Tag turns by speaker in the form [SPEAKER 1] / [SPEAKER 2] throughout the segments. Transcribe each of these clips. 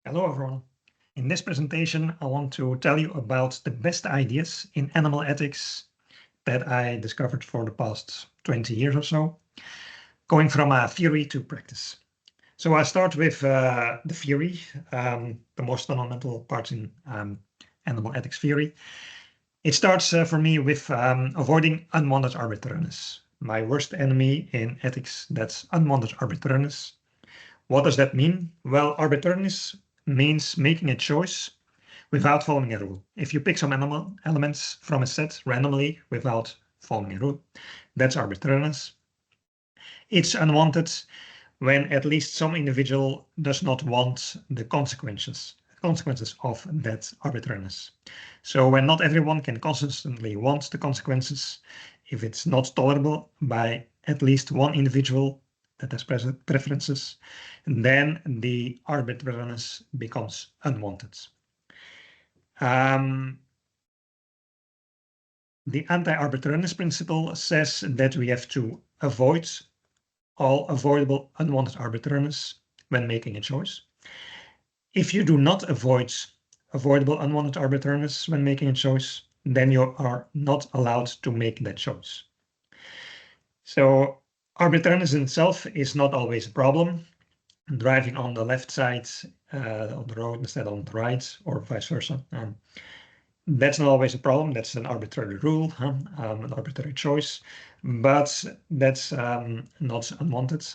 [SPEAKER 1] Hello everyone. In this presentation, I want to tell you about the best ideas in animal ethics that I discovered for the past 20 years or so, going from a theory to practice. So I start with the theory, the most fundamental part in animal ethics theory. It starts for me with avoiding unwanted arbitrariness. My worst enemy in ethics, that's unwanted arbitrariness. What does that mean? Well, arbitrariness means making a choice without following a rule. If you pick some elements from a set randomly without following a rule, that's arbitrariness. It's unwanted when at least some individual does not want the consequences of that arbitrariness. So when not everyone can consistently want the consequences, if it's not tolerable by at least one individual that has preferences, then the arbitrariness becomes unwanted. The anti-arbitrariness principle says that we have to avoid all avoidable unwanted arbitrariness when making a choice. If you do not avoid avoidable unwanted arbitrariness when making a choice, then you are not allowed to make that choice. So arbitrariness in itself is not always a problem. Driving on the left side of the road instead on the right, or vice versa. That's not always a problem. That's an arbitrary rule, an arbitrary choice, but that's not unwanted.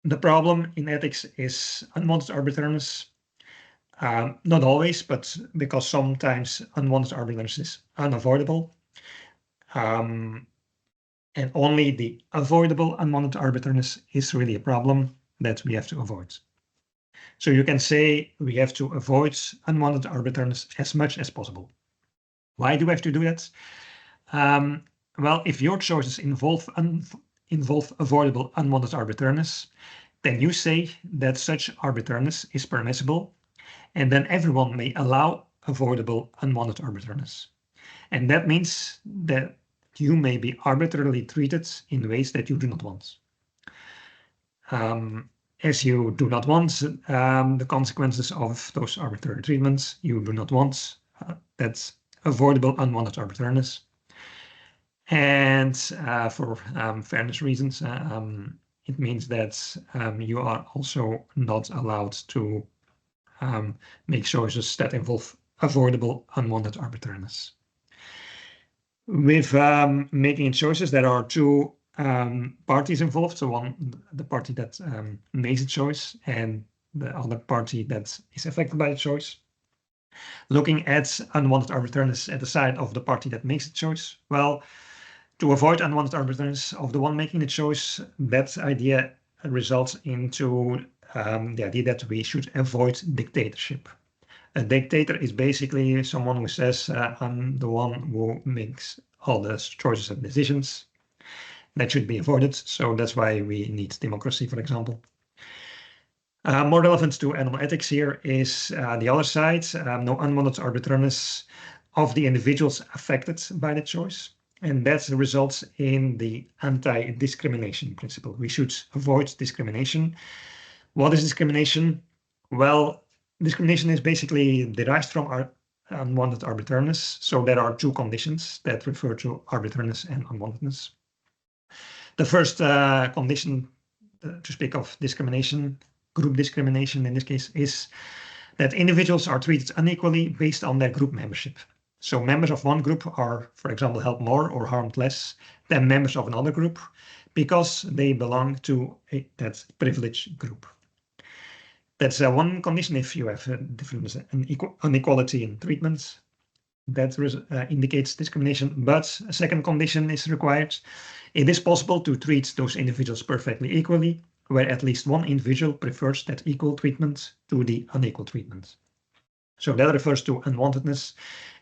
[SPEAKER 1] The problem in ethics is unwanted arbitrariness. Not always, but because sometimes unwanted arbitrariness is unavoidable. And only the avoidable unwanted arbitrariness is really a problem that we have to avoid. So you can say we have to avoid unwanted arbitrariness as much as possible. Why do we have to do that? Well, if your choices involve avoidable unwanted arbitrariness, then you say that such arbitrariness is permissible, and then everyone may allow avoidable unwanted arbitrariness. And that means that you may be arbitrarily treated in ways that you do not want. As you do not want the consequences of those arbitrary treatments, you do not want that's avoidable unwanted arbitrariness. And for fairness reasons, it means that you are also not allowed to make choices that involve avoidable unwanted arbitrariness. With making choices, there are two parties involved. So the party that makes a choice and the other party that is affected by the choice. Looking at unwanted arbitrariness at the side of the party that makes the choice, well, to avoid unwanted arbitrariness of the one making the choice, that idea results into the idea that we should avoid dictatorship. A dictator is basically someone who says, I'm the one who makes all the choices and decisions. That should be avoided. So that's why we need democracy, for example. More relevant to animal ethics here is the other side, no unwanted arbitrariness of the individuals affected by the choice. And that results in the anti-discrimination principle. We should avoid discrimination. What is discrimination? Well, discrimination is basically derived from unwanted arbitrariness. So there are two conditions that refer to arbitrariness and unwantedness. The first condition to speak of discrimination, group discrimination in this case, is that individuals are treated unequally based on their group membership. So members of one group are, for example, helped more or harmed less than members of another group because they belong to that privileged group. That's one condition. If you have an inequality in treatment, that indicates discrimination. But a second condition is required. It is possible to treat those individuals perfectly equally, where at least one individual prefers that equal treatment to the unequal treatment. So that refers to unwantedness.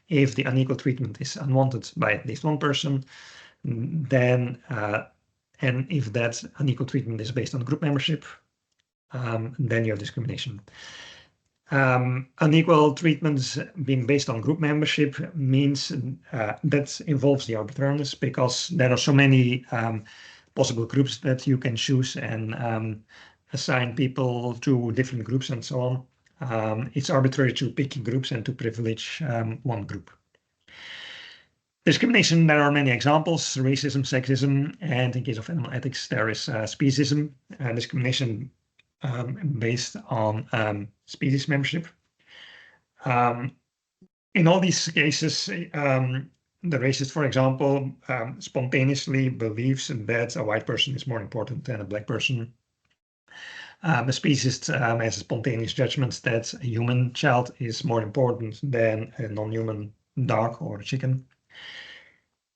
[SPEAKER 1] If the unequal treatment is unwanted by at least one person, then and if that unequal treatment is based on group membership, then you have discrimination. Unequal treatments being based on group membership means that involves the arbitrariness, because there are so many possible groups that you can choose, and assign people to different groups and so on. It's arbitrary to pick groups and to privilege one group. Discrimination, there are many examples: racism, sexism, and in case of animal ethics, there is speciesism, discrimination based on species membership. In all these cases, the racist, for example, spontaneously believes that a white person is more important than a black person. The speciesist has a spontaneous judgment that a human child is more important than a non-human dog or chicken.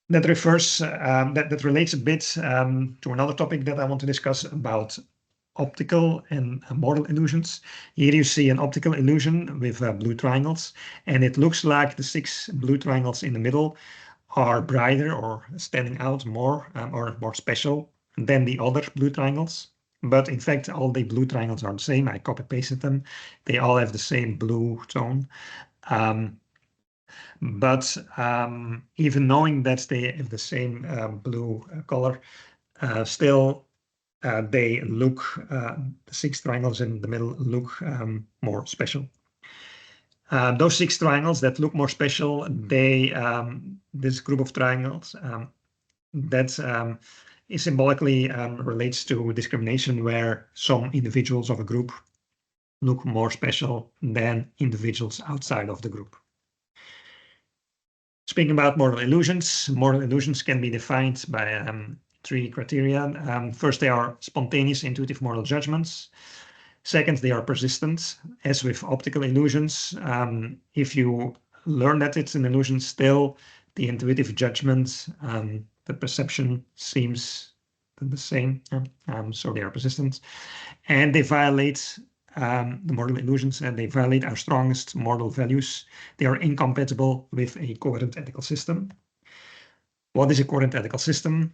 [SPEAKER 1] That refers, that relates a bit to another topic that I want to discuss about optical and moral illusions. Here you see an optical illusion with blue triangles, and it looks like the 6 blue triangles in the middle are brighter or standing out more or more special than the other blue triangles. But in fact, all the blue triangles are the same. I copy-pasted them. They all have the same blue tone. But even knowing that they have the same blue color, still they look, the 6 triangles in the middle look more special. Those 6 triangles that look more special, they this group of triangles that symbolically relates to discrimination, where some individuals of a group look more special than individuals outside of the group. Speaking about moral illusions can be defined by 3 criteria. First, they are spontaneous intuitive moral judgments. Second, they are persistent. As with optical illusions, if you learn that it's an illusion, still the intuitive judgment, the perception seems the same, so they are persistent. And they violate the moral illusions, and they violate our strongest moral values. They are incompatible with a coherent ethical system. What is a coherent ethical system?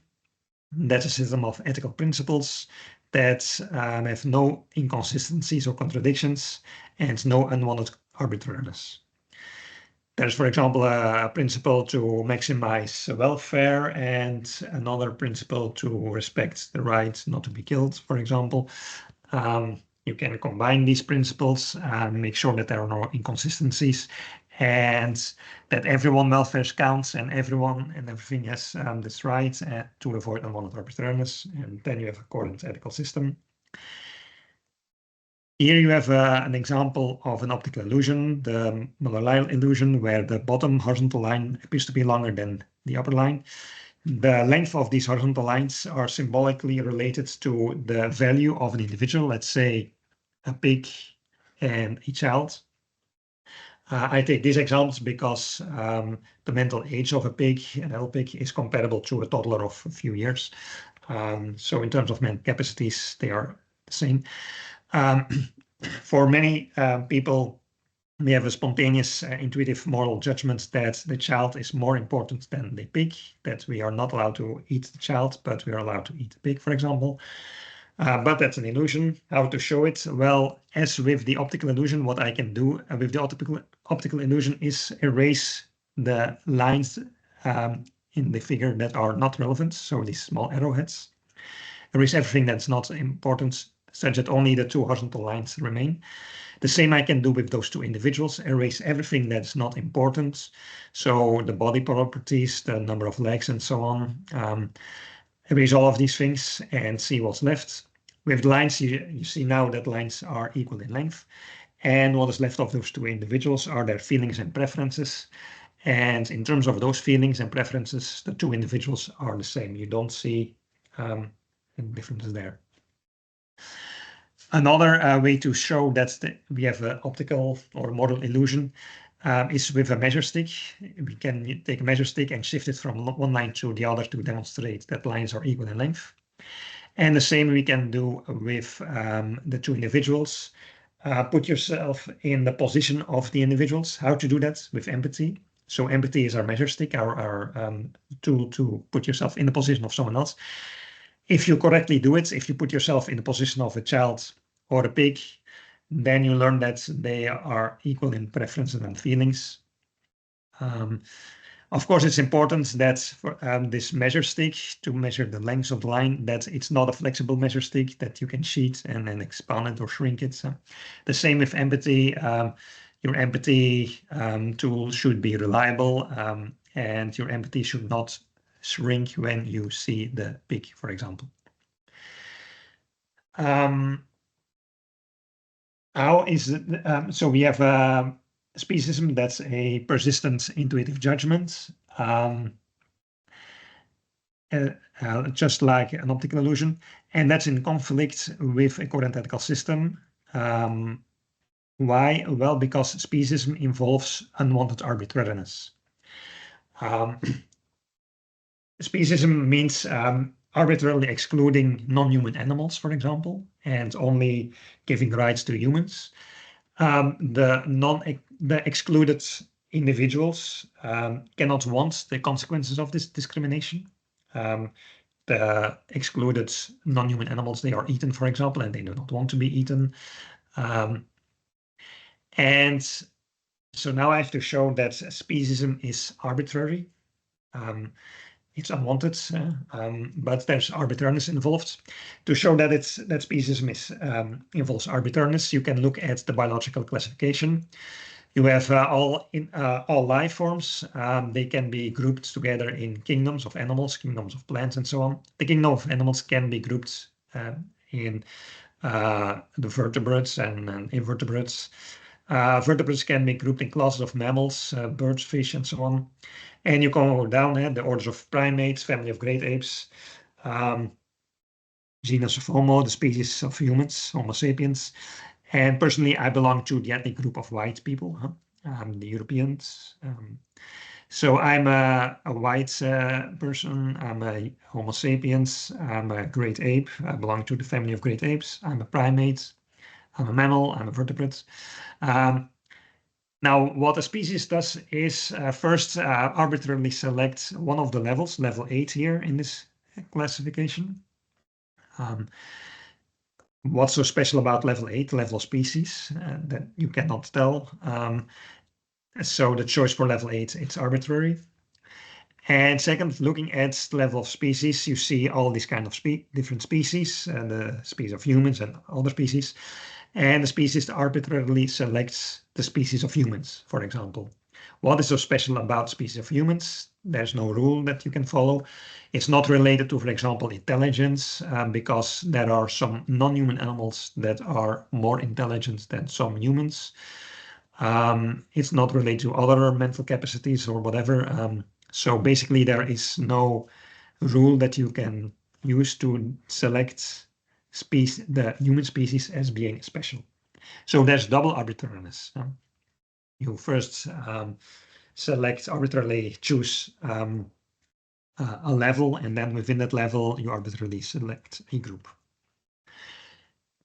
[SPEAKER 1] That's a system of ethical principles that have no inconsistencies or contradictions and no unwanted arbitrariness. There's, for example, a principle to maximize welfare and another principle to respect the right not to be killed, for example. You can combine these principles and make sure that there are no inconsistencies and that everyone's welfare counts and everyone and everything has this right to avoid unwanted arbitrariness. And then you have a coherent ethical system. Here you have an example of an optical illusion, the Muller-Lyle illusion, where the bottom horizontal line appears to be longer than the upper line. The length of these horizontal lines are symbolically related to the value of an individual, let's say a pig and a child. I take these examples because the mental age of a pig, an adult pig, is comparable to a toddler of a few years. So in terms of mental capacities, they are the same. For many people, we have a spontaneous, intuitive moral judgment that the child is more important than the pig, that we are not allowed to eat the child, but we are allowed to eat the pig, for example. But that's an illusion. How to show it? Well, as with the optical illusion, what I can do with the optical illusion is erase the lines in the figure that are not relevant, so these small arrowheads. Erase everything that's not important, such that only the 2 horizontal lines remain. The same I can do with those 2 individuals, erase everything that's not important, so the body properties, the number of legs, and so on. Erase all of these things and see what's left. With lines, you see now that lines are equal in length. And what is left of those 2 individuals are their feelings and preferences. And in terms of those feelings and preferences, the 2 individuals are the same. You don't see differences there. Another way to show that we have an optical or moral illusion is with a measure stick. We can take a measure stick and shift it from one line to the other to demonstrate that lines are equal in length. And the same we can do with the 2 individuals. Put yourself in the position of the individuals. How to do that? With empathy. So empathy is our measure stick, our tool to put yourself in the position of someone else. If you correctly do it, if you put yourself in the position of a child or a pig, then you learn that they are equal in preferences and feelings. Of course, it's important that for this measure stick, to measure the length of the line, that it's not a flexible measure stick that you can sheet and then expand it or shrink it. So the same with empathy. Your empathy tool should be reliable, and your empathy should not shrink when you see the pig, for example. How is it? So we have speciesism, that's a persistent intuitive judgment. Just like an optical illusion, and that's in conflict with a current ethical system. Why? Well, because speciesism involves unwanted arbitrariness. Speciesism means arbitrarily excluding non-human animals, for example, and only giving rights to humans. The excluded individuals cannot want the consequences of this discrimination. The excluded non-human animals, they are eaten, for example, and they do not want to be eaten. And so now I have to show that speciesism is arbitrary. It's unwanted, but there's arbitrariness involved. To show that speciesism involves arbitrariness, you can look at the biological classification. You have all life forms. They can be grouped together in kingdoms of animals, kingdoms of plants, and so on. The kingdom of animals can be grouped in the vertebrates and invertebrates. Vertebrates can be grouped in classes of mammals, birds, fish, and so on. And you can go down the orders of primates, family of great apes, genus of Homo, the species of humans, Homo sapiens. And personally, I belong to the ethnic group of white people, the Europeans. So I'm a white person. I'm a Homo sapiens. I'm a great ape. I belong to the family of great apes. I'm a primate. I'm a mammal. I'm a vertebrate. Now, what a species does is first arbitrarily select one of the levels, level 8 here in this classification. What's so special about level 8, level of species, that you cannot tell. So the choice for level 8, it's arbitrary. And second, looking at the level of species, you see all these kind of different species, the species of humans and other species. And the species arbitrarily selects the species of humans, for example. What is so special about species of humans? There's no rule that you can follow. It's not related to, for example, intelligence, because there are some non-human animals that are more intelligent than some humans. It's not related to other mental capacities or whatever. So basically, there is no rule that you can use to select the human species as being special. So there's double arbitrariness. You first arbitrarily choose a level, and then within that level, you arbitrarily select a group.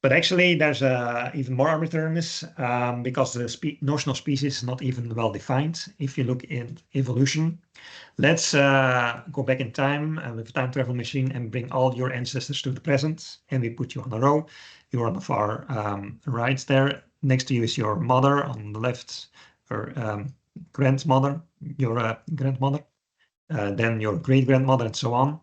[SPEAKER 1] But actually, there's even more arbitrariness because the notion of species is not even well defined. If you look in evolution, let's go back in time with a time travel machine and bring all your ancestors to the present, and we put you on a row. You're on the far right there. Next to you is your mother, on the left, her grandmother, your grandmother, then your great-grandmother, and so on.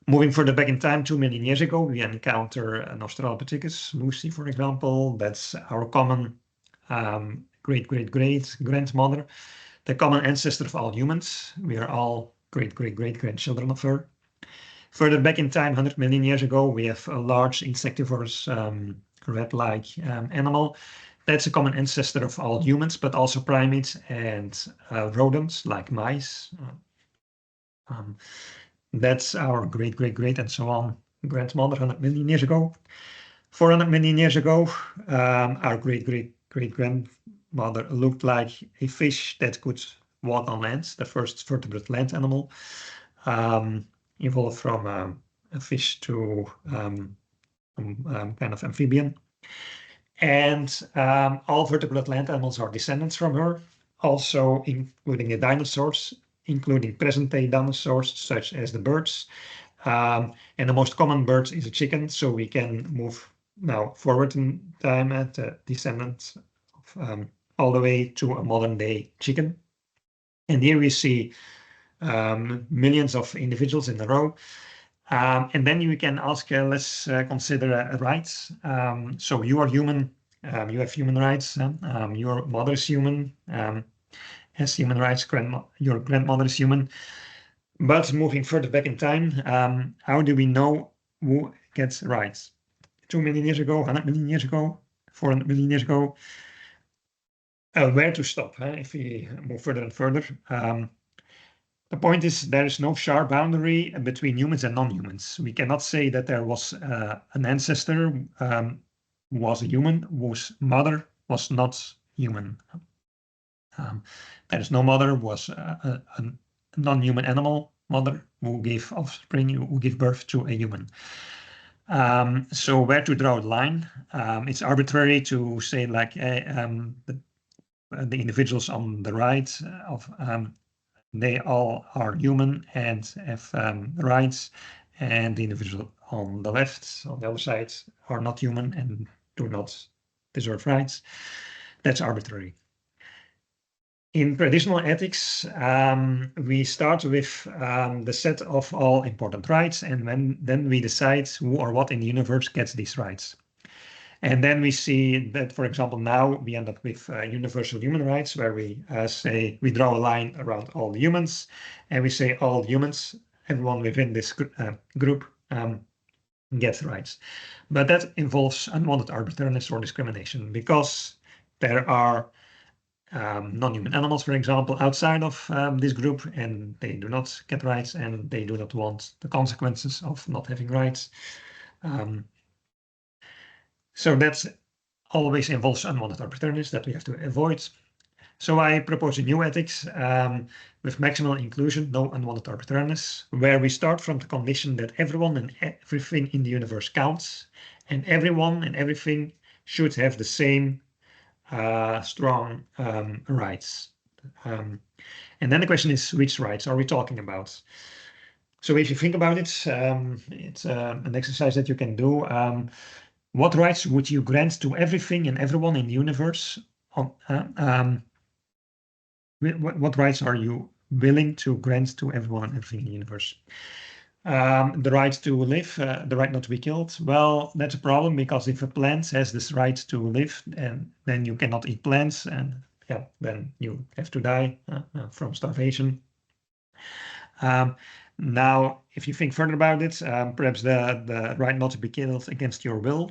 [SPEAKER 1] Moving further back in time, 2 million years ago, we encounter an Australopithecus, Lucy, for example. That's our common great-great-great-grandmother, the common ancestor of all humans. We are all great-great-great-grandchildren of her. Further back in time, 100 million years ago, we have a large insectivorous rat-like animal. That's a common ancestor of all humans, but also primates and rodents like mice. That's our great-great-great and so on grandmother 100 million years ago. 400 million years ago, our great-great-great-grandmother looked like a fish that could walk on land, the first vertebrate land animal, evolved from a fish to kind of amphibian. And all vertebrate land animals are descendants from her, also including the dinosaurs, including present-day dinosaurs, such as the birds. And the most common bird is a chicken, so we can move now forward in time at the descendants of, all the way to a modern-day chicken. And here we see millions of individuals in a row. And then you can ask, let's consider rights. So you are human, you have human rights. Your mother is human, has human rights. Your grandmother is human. But moving further back in time, how do we know who gets rights? 2 million years ago, 100 million years ago, 400 million years ago? Where to stop if we move further and further? The point is there is no sharp boundary between humans and non-humans. We cannot say that there was an ancestor who was a human whose mother was not human. There is no mother who was a non-human animal mother who gave offspring, who gave birth to a human. So where to draw the line? It's arbitrary to say like the individuals on the right they all are human and have rights, and the individual on the left, on the other side, are not human and do not deserve rights. That's arbitrary. In traditional ethics, we start with the set of all important rights, and then we decide who or what in the universe gets these rights. And then we see that, for example, now we end up with universal human rights, where we say we draw a line around all humans, and we say all humans, everyone within this group gets rights. But that involves unwanted arbitrariness or discrimination, because there are non-human animals, for example, outside of this group, and they do not get rights, and they do not want the consequences of not having rights. So that always involves unwanted arbitrariness that we have to avoid. So I propose a new ethics with maximal inclusion, no unwanted arbitrariness, where we start from the condition that everyone and everything in the universe counts, and everyone and everything should have the same strong rights. And then the question is, which rights are we talking about? So if you think about it, it's an exercise that you can do. What rights would you grant to everything and everyone in the universe? What rights are you willing to grant to everyone and everything in the universe? The right to live, the right not to be killed. Well, that's a problem, because if a plant has this right to live, and then you cannot eat plants, and yeah, then you have to die from starvation. Now, if you think further about it, perhaps the right not to be killed against your will.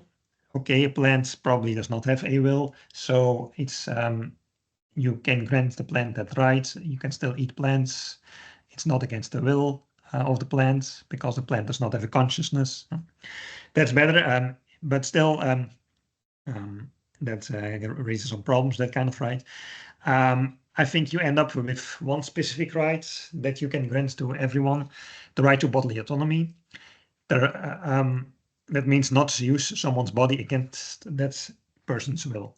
[SPEAKER 1] Okay, a plant probably does not have a will, so it's you can grant the plant that right. You can still eat plants. It's not against the will of the plant, because the plant does not have a consciousness. That's better, but still that raises some problems, that kind of right. I think you end up with one specific right that you can grant to everyone, the right to bodily autonomy. That means not to use someone's body against that person's will.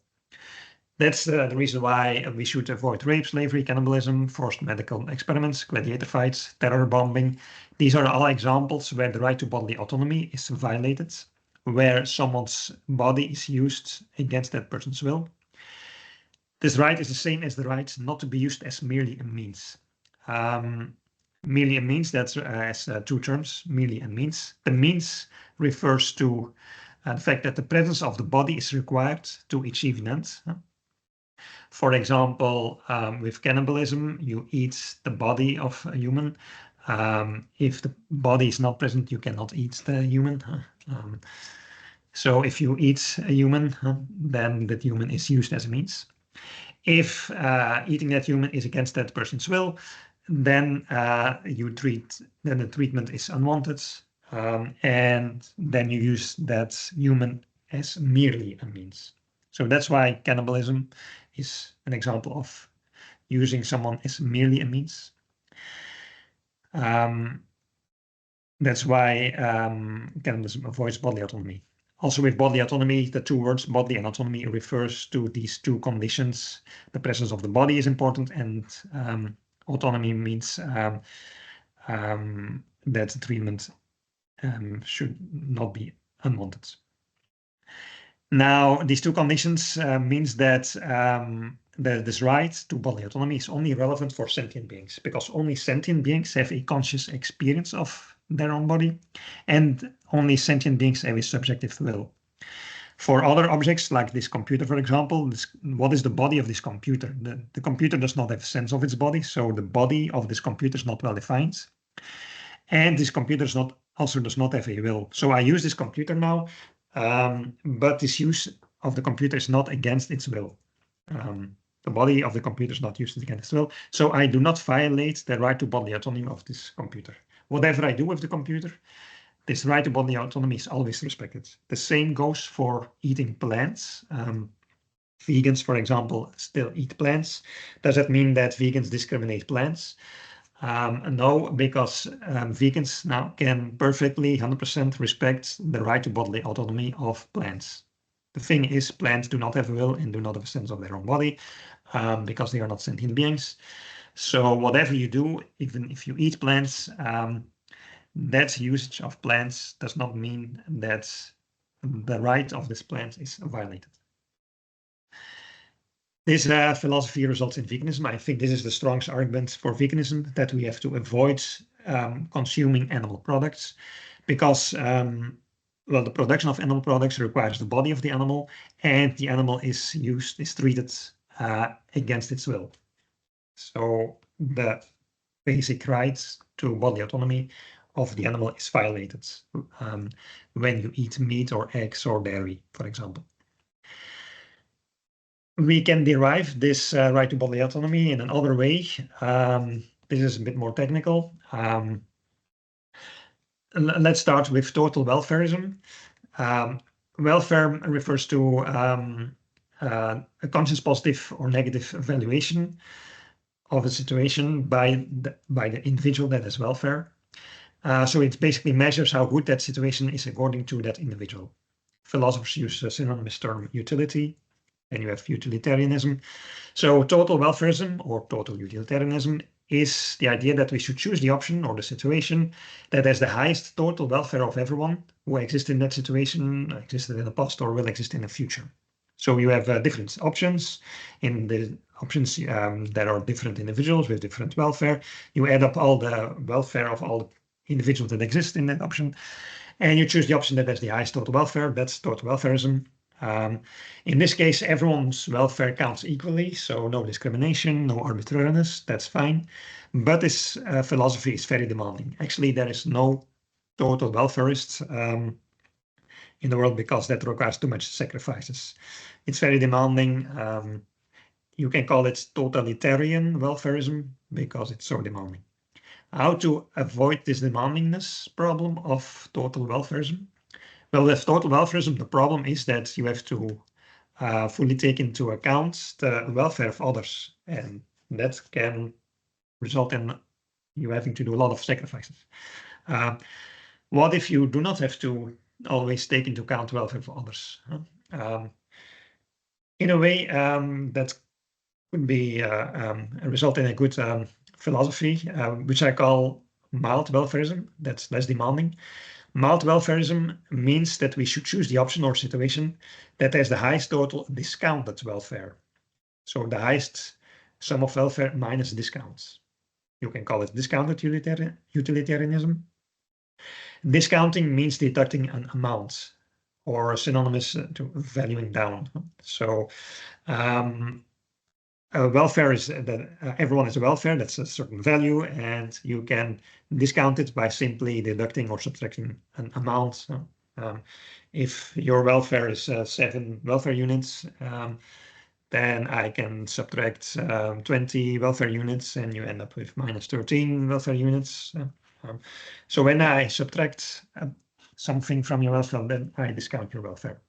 [SPEAKER 1] That's the reason why we should avoid rape, slavery, cannibalism, forced medical experiments, gladiator fights, terror bombing. These are all examples where the right to bodily autonomy is violated, where someone's body is used against that person's will. This right is the same as the right not to be used as merely a means. Merely a means, that has two terms, merely and means. The means refers to the fact that the presence of the body is required to achieve an end. For example, with cannibalism, you eat the body of a human. If the body is not present, you cannot eat the human. So if you eat a human, then that human is used as a means. If eating that human is against that person's will, then the treatment is unwanted, and then you use that human as merely a means. So that's why cannibalism is an example of using someone as merely a means. That's why cannibalism avoids bodily autonomy. Also with bodily autonomy, the two words bodily and autonomy refers to these two conditions. The presence of the body is important, and autonomy means that the treatment should not be unwanted. Now, these two conditions means that this right to bodily autonomy is only relevant for sentient beings, because only sentient beings have a conscious experience of their own body, and only sentient beings have a subjective will. For other objects, like this computer, for example, what is the body of this computer? The computer does not have a sense of its body, so the body of this computer is not well defined. And this computer also does not have a will. So I use this computer now, but this use of the computer is not against its will. The body of the computer is not used against its will. So I do not violate the right to bodily autonomy of this computer. Whatever I do with the computer, this right to bodily autonomy is always respected. The same goes for eating plants. Vegans, for example, still eat plants. Does that mean that vegans discriminate plants? No, because vegans now can perfectly 100% respect the right to bodily autonomy of plants. The thing is, plants do not have a will and do not have a sense of their own body because they are not sentient beings. So whatever you do, even if you eat plants, that usage of plants does not mean that the right of this plant is violated. This philosophy results in veganism. I think this is the strongest argument for veganism, that we have to avoid consuming animal products because, well, the production of animal products requires the body of the animal, and the animal is treated against its will. So the basic rights to bodily autonomy of the animal is violated when you eat meat or eggs or dairy, for example. We can derive this right to bodily autonomy in another way. This is a bit more technical. Let's start with total welfareism. Welfare refers to a conscious positive or negative evaluation of a situation by the individual that has welfare. So it basically measures how good that situation is according to that individual. Philosophers use a synonymous term utility, and you have utilitarianism. So total welfareism or total utilitarianism is the idea that we should choose the option or the situation that has the highest total welfare of everyone who exists in that situation, existed in the past, or will exist in the future. So you have different options. In the options, there are different individuals with different welfare. You add up all the welfare of all the individuals that exist in that option, and you choose the option that has the highest total welfare. That's total welfareism. In this case, everyone's welfare counts equally, so no discrimination, no arbitrariness, that's fine. But this philosophy is very demanding. Actually, there is no total welfarist in the world because that requires too much sacrifices. It's very demanding. You can call it totalitarian welfarism because it's so demanding. How to avoid this demandingness problem of total welfarism? Well, with total welfarism, the problem is that you have to fully take into account the welfare of others, and that can result in you having to do a lot of sacrifices. What if you do not have to always take into account the welfare of others? In a way, that could be result in a good philosophy, which I call mild welfarism. That's less demanding. Mild welfarism means that we should choose the option or situation that has the highest total discounted welfare. So the highest sum of welfare minus discounts. You can call it discounted utilitarianism. Discounting means deducting an amount or synonymous to valuing down. So welfare is that everyone has a welfare, that's a certain value, and you can discount it by simply deducting or subtracting an amount. If your welfare is 7 welfare units, then I can subtract 20 welfare units and you end up with minus 13 welfare units. So when I subtract something from your welfare, then I discount your welfare.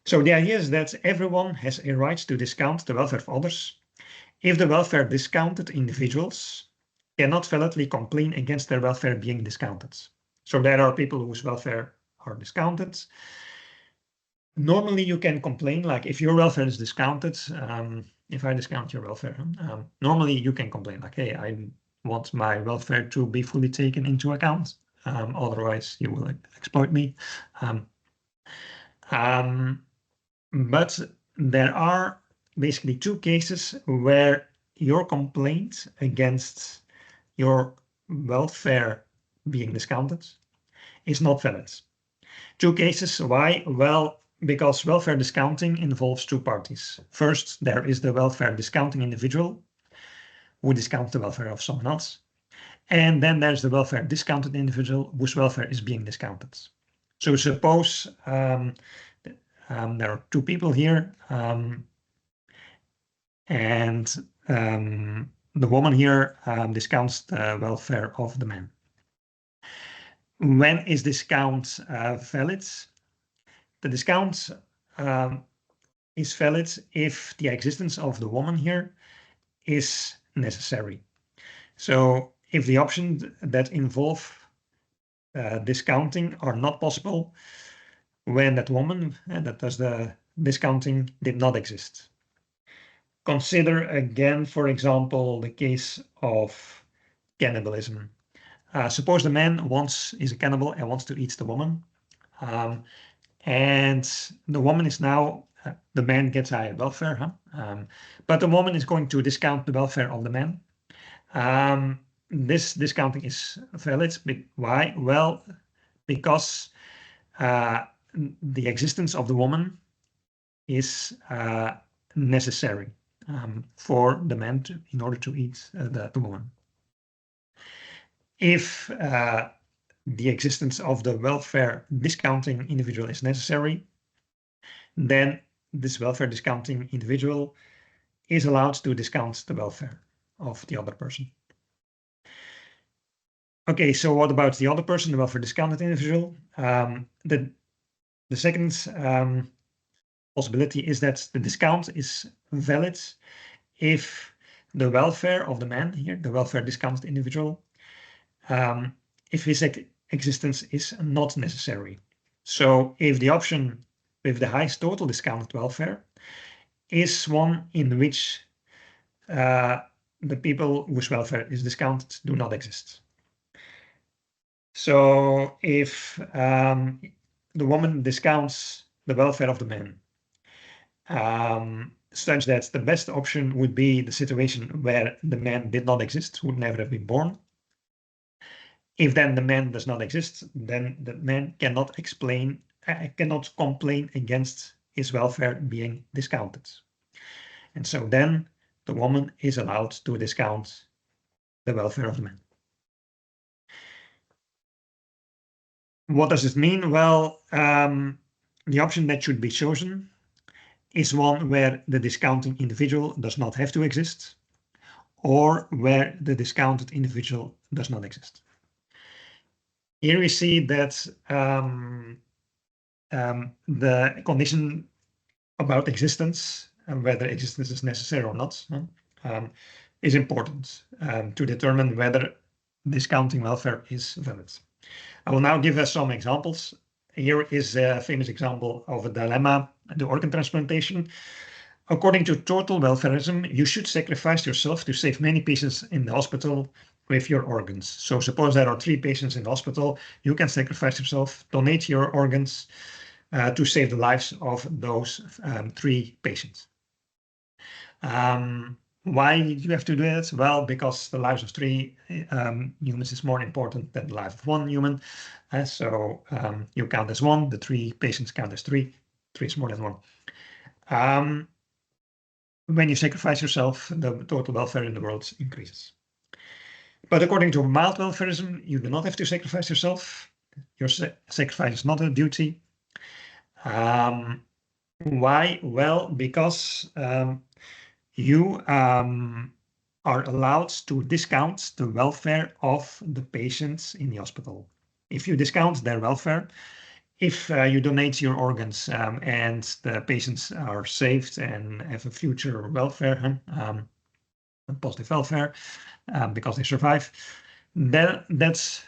[SPEAKER 1] So the idea is that everyone has a right to discount the welfare of others if the welfare discounted individuals cannot validly complain against their welfare being discounted. So there are people whose welfare are discounted. Normally you can complain, like if your welfare is discounted, if I discount your welfare, normally you can complain like, hey, I want my welfare to be fully taken into account. Otherwise you will exploit me. But there are basically two cases where your complaint against your welfare being discounted is not valid. Two cases. Why? Well, because welfare discounting involves two parties. First, there is the welfare discounting individual who discounts the welfare of someone else. And then there's the welfare discounted individual whose welfare is being discounted. So suppose there are two people here, and the woman here discounts the welfare of the man. When is discount valid? The discount is valid if the existence of the woman here is necessary. So if the options that involve discounting are not possible when that woman that does the discounting did not exist. Consider again, for example, the case of cannibalism. Suppose the man is a cannibal and wants to eat the woman. And the woman is now, the man gets higher welfare, but the woman is going to discount the welfare of the man. This discounting is valid. Why? Well, because the existence of the woman is necessary for the man in order to eat the woman. If the existence of the welfare discounting individual is necessary, then this welfare discounting individual is allowed to discount the welfare of the other person. Okay, so what about the other person, the welfare discounted individual? The second possibility is that the discount is valid if the welfare of the man here, the welfare discounted individual, if his existence is not necessary. So if the option with the highest total discounted welfare is one in which the people whose welfare is discounted do not exist. So if the woman discounts the welfare of the man, such that the best option would be the situation where the man did not exist, would never have been born. If then the man does not exist, then the man cannot complain against his welfare being discounted. And so then the woman is allowed to discount the welfare of the man. What does it mean? Well, the option that should be chosen is one where the discounting individual does not have to exist, or where the discounted individual does not exist. Here we see that the condition about existence and whether existence is necessary or not is important to determine whether discounting welfare is valid. I will now give us some examples. Here is a famous example of a dilemma, the organ transplantation. According to total welfareism, you should sacrifice yourself to save many patients in the hospital with your organs. So suppose there are 3 patients in the hospital, you can sacrifice yourself, donate your organs to save the lives of those 3 patients. Why do you have to do it? Well, because the lives of 3 humans is more important than the life of 1 human. So you count as 1, the 3 patients count as 3. 3 is more than 1. When you sacrifice yourself, the total welfare in the world increases. But according to mild welfareism, you do not have to sacrifice yourself. Your sacrifice is not a duty. Why? Well, because you are allowed to discount the welfare of the patients in the hospital. If you discount their welfare, if you donate your organs and the patients are saved and have a future welfare, positive welfare, because they survive, then that's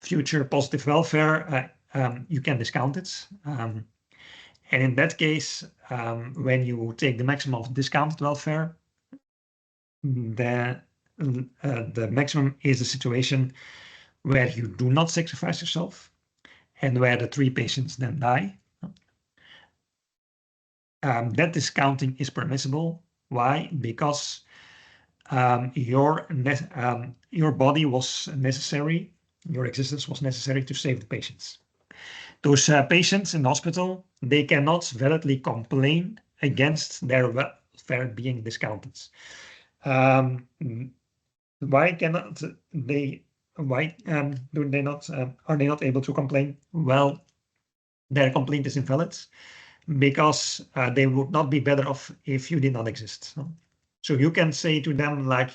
[SPEAKER 1] future positive welfare. You can discount it. And in that case, when you take the maximum of discounted welfare, the maximum is the situation where you do not sacrifice yourself and where the 3 patients then die. that discounting is permissible. Why? Because your body was necessary, your existence was necessary to save the patients. Those patients in the hospital, they cannot validly complain against their welfare being discounted. Why cannot they? Why do they not? Are they not able to complain? Well, their complaint is invalid because they would not be better off if you did not exist. So you can say to them like,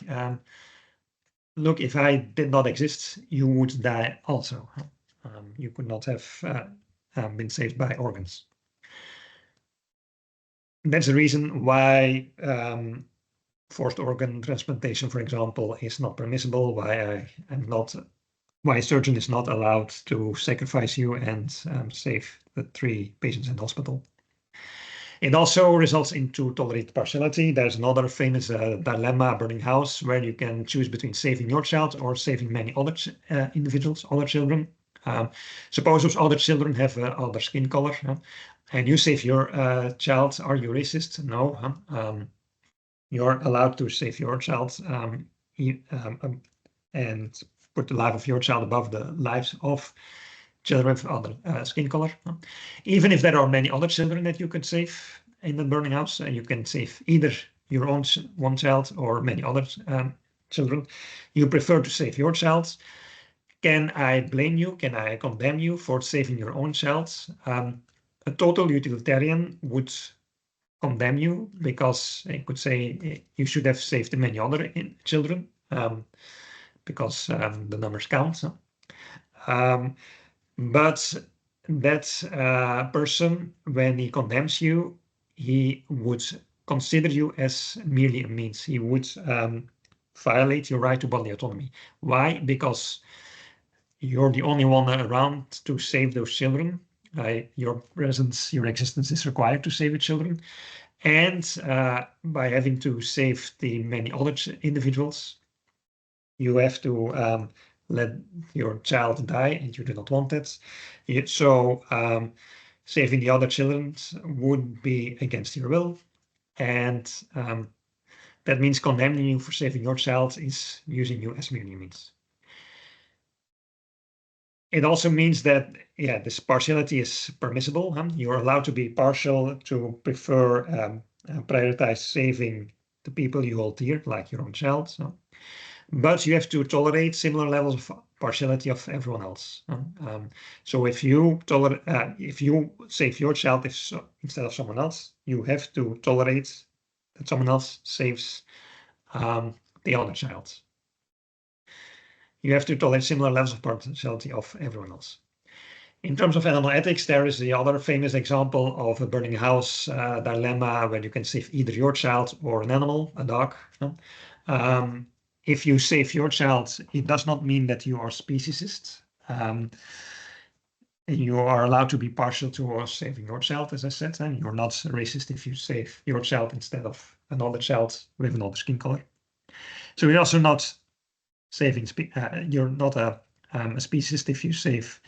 [SPEAKER 1] look, if I did not exist, you would die also. You could not have been saved by organs. That's the reason why forced organ transplantation, for example, is not permissible. Why a surgeon is not allowed to sacrifice you and save the 3 patients in the hospital. It also results into tolerated partiality. There's another famous dilemma, burning house, where you can choose between saving your child or saving many other individuals, other children. Suppose those other children have other skin color, and you save your child. Are you racist? No. You're allowed to save your child and put the life of your child above the lives of children with other skin color. Even if there are many other children that you could save in the burning house, you can save either your own one child or many other children. You prefer to save your child. Can I blame you? Can I condemn you for saving your own child? A total utilitarian would condemn you because I could say you should have saved many other children because the numbers count. But that person, when he condemns you, he would consider you as merely a means. He would violate your right to bodily autonomy. Why? Because you're the only one around to save those children. Your presence, your existence is required to save the children. And by having to save the many other individuals, you have to let your child die, and you do not want it. So saving the other children would be against your will. And that means condemning you for saving your child is using you as merely means. It also means that, this partiality is permissible. You're allowed to be partial, to prefer, prioritize saving the people you hold dear, like your own child. But you have to tolerate similar levels of partiality of everyone else. So if you save your child instead of someone else, you have to tolerate that someone else saves the other child. You have to tolerate similar levels of partiality of everyone else. In terms of animal ethics, there is the other famous example of a burning house dilemma where you can save either your child or an animal, a dog. If you save your child, it does not mean that you are speciesist. You are allowed to be partial towards saving your child, as I said, and you're not racist if you save your child instead of another child with another skin color. So you're also not saving, you're not a speciesist if you save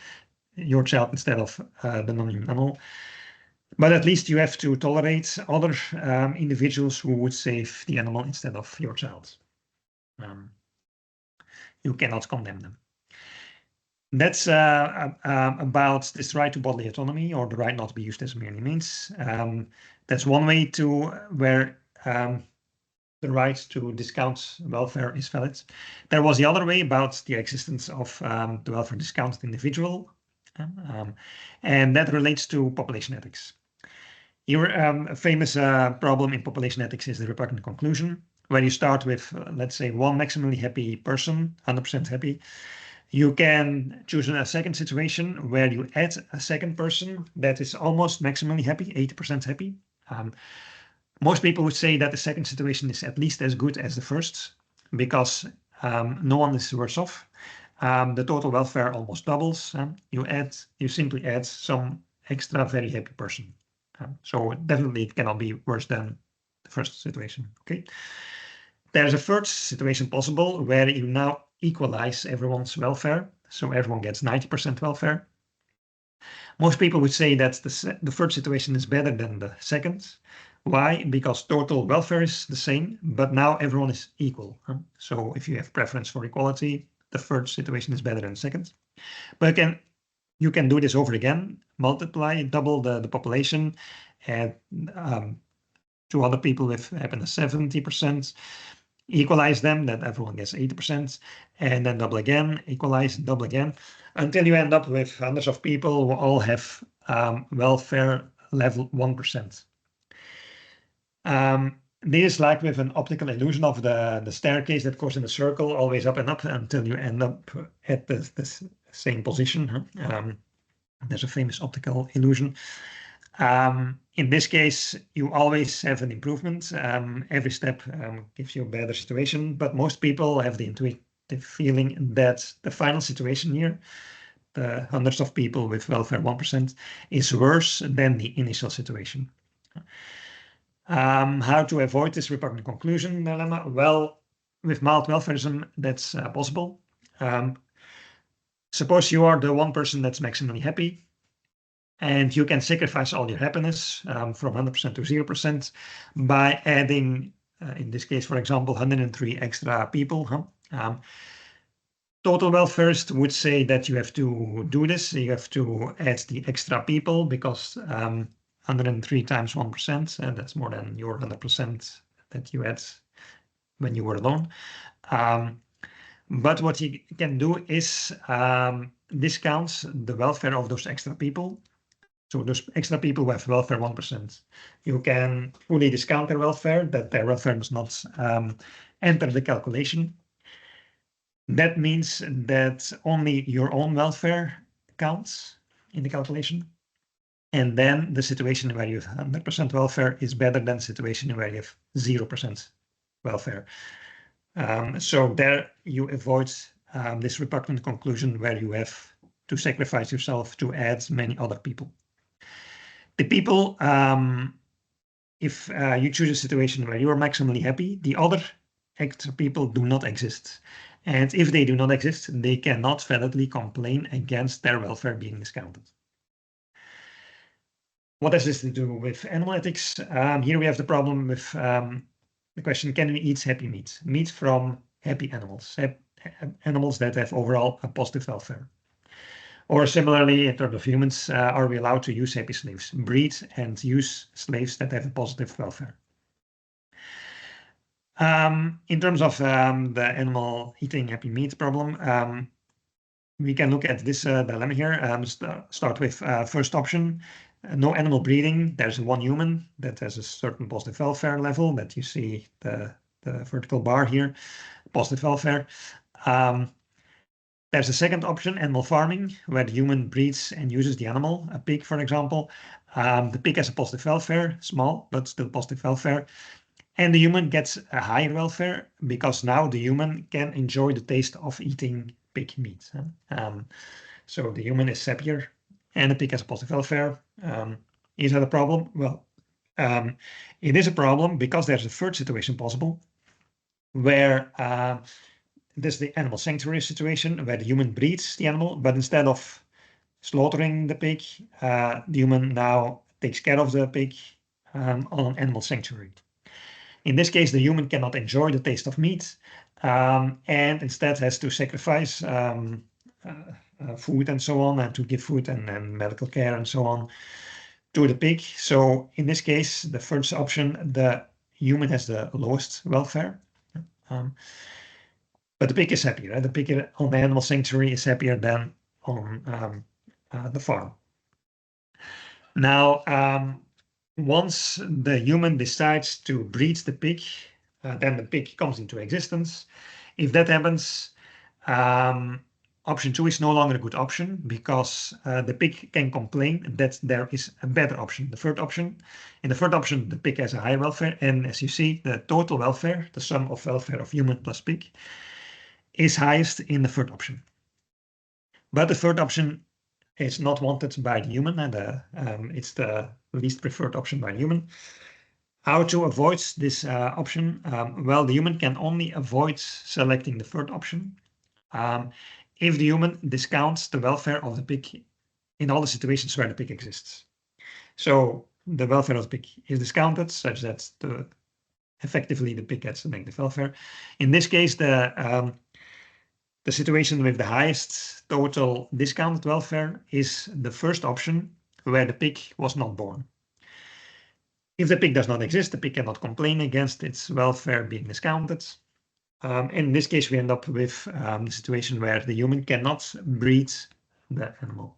[SPEAKER 1] your child instead of the non-human animal. But at least you have to tolerate other individuals who would save the animal instead of your child. You cannot condemn them. That's about this right to bodily autonomy, or the right not to be used as merely means. That's one way to where the right to discount welfare is valid. There was the other way about the existence of the welfare discounted individual, and that relates to population ethics. Here, a famous problem in population ethics is the repugnant conclusion, where you start with, let's say, one maximally happy person, 100% happy. You can choose a second situation where you add a second person that is almost maximally happy, 80% happy. Most people would say that the second situation is at least as good as the first because no one is worse off. The total welfare almost doubles. You simply add some extra very happy person. So definitely it cannot be worse than the first situation. Okay. There's a third situation possible where you now equalize everyone's welfare. So everyone gets 90% welfare. Most people would say that the third situation is better than the second. Why? Because total welfare is the same, but now everyone is equal. So if you have preference for equality, the third situation is better than the second. But again, you can do this over again, multiply, double the population, add two other people with happiness 70%, equalize them, that everyone gets 80%, and then double again, equalize, double again, until you end up with hundreds of people who all have welfare level 1%. This is like with an optical illusion of the staircase that goes in a circle, always up and up until you end up at the same position. There's a famous optical illusion. In this case, you always have an improvement. Every step gives you a better situation, but most people have the intuitive feeling that the final situation here, the hundreds of people with welfare 1%, is worse than the initial situation. How to avoid this repugnant conclusion dilemma? Well, with mild welfarism, that's possible. Suppose you are the one person that's maximally happy, and you can sacrifice all your happiness from 100% to 0% by adding, in this case, for example, 103 extra people. Total welfarist would say that you have to do this. You have to add the extra people because 103 times 1%, and that's more than your 100% that you had when you were alone. But what you can do is discount the welfare of those extra people. So those extra people who have welfare 1%, you can fully discount their welfare, that their welfare does not enter the calculation. That means that only your own welfare counts in the calculation. And then the situation where you have 100% welfare is better than the situation where you have 0% welfare. So there you avoid this repugnant conclusion where you have to sacrifice yourself to add many other people. The people, if you choose a situation where you are maximally happy, the other extra people do not exist. And if they do not exist, they cannot validly complain against their welfare being discounted. What has this to do with animal ethics? Here we have the problem with the question, can we eat happy meat? Meat from happy animals, animals that have overall a positive welfare. Or similarly, in terms of humans, are we allowed to use happy slaves, breed and use slaves that have a positive welfare? In terms of the animal eating happy meat problem, we can look at this dilemma here. Start with first option, no animal breeding. There's one human that has a certain positive welfare level that you see the vertical bar here, positive welfare. There's a second option, animal farming, where the human breeds and uses the animal, a pig, for example. The pig has a positive welfare, small, but still positive welfare. And the human gets a higher welfare because now the human can enjoy the taste of eating pig meat. So the human is happier and the pig has a positive welfare. Is that a problem? Well, it is a problem because there's a third situation possible where this is the animal sanctuary situation where the human breeds the animal, but instead of slaughtering the pig, the human now takes care of the pig on an animal sanctuary. In this case, the human cannot enjoy the taste of meat and instead has to sacrifice food and so on, and to give food and medical care and so on to the pig. So in this case, the first option, the human has the lowest welfare. But the pig is happier. The pig on the animal sanctuary is happier than on the farm. Now, once the human decides to breed the pig, then the pig comes into existence. If that happens, option 2 is no longer a good option because the pig can complain that there is a better option, the third option. In the third option, the pig has a higher welfare, and as you see, the total welfare, the sum of welfare of human plus pig, is highest in the third option. But the third option is not wanted by the human, and it's the least preferred option by the human. How to avoid this option? Well, the human can only avoid selecting the third option if the human discounts the welfare of the pig in all the situations where the pig exists. So the welfare of the pig is discounted such that effectively the pig gets the negative welfare. In this case, the situation with the highest total discounted welfare is the first option where the pig was not born. If the pig does not exist, the pig cannot complain against its welfare being discounted. In this case, we end up with the situation where the human cannot breed the animal.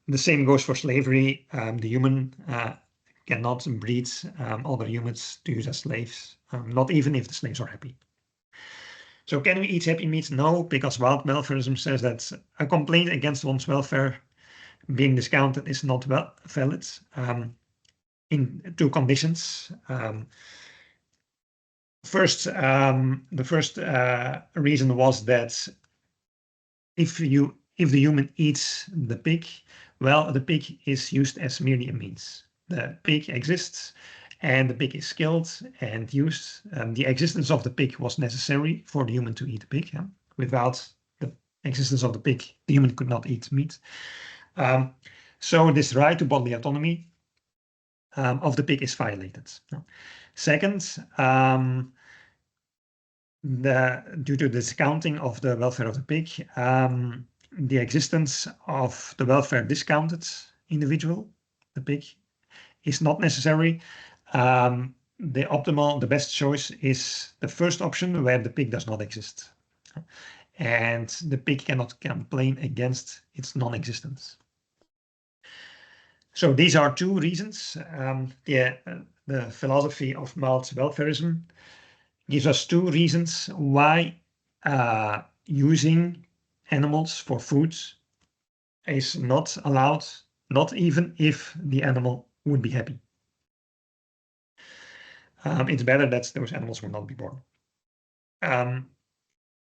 [SPEAKER 1] The same goes for slavery. The human cannot breed other humans to use as slaves, not even if the slaves are happy. So can we eat happy meat? No, because wild welfarism says that a complaint against one's welfare being discounted is not valid in two conditions. First, the first reason was that if the human eats the pig, well, the pig is used as merely a means. The pig exists and the pig is killed and used. The existence of the pig was necessary for the human to eat the pig. Yeah? Without the existence of the pig, the human could not eat meat. So this right to bodily autonomy of the pig is violated. Second, due to the discounting of the welfare of the pig, the existence of the welfare discounted individual, the pig, is not necessary. The best choice is the first option where the pig does not exist. And the pig cannot complain against its non-existence. So these are two reasons. The philosophy of mild welfarism gives us two reasons why using animals for food is not allowed, not even if the animal would be happy. It's better that those animals will not be born.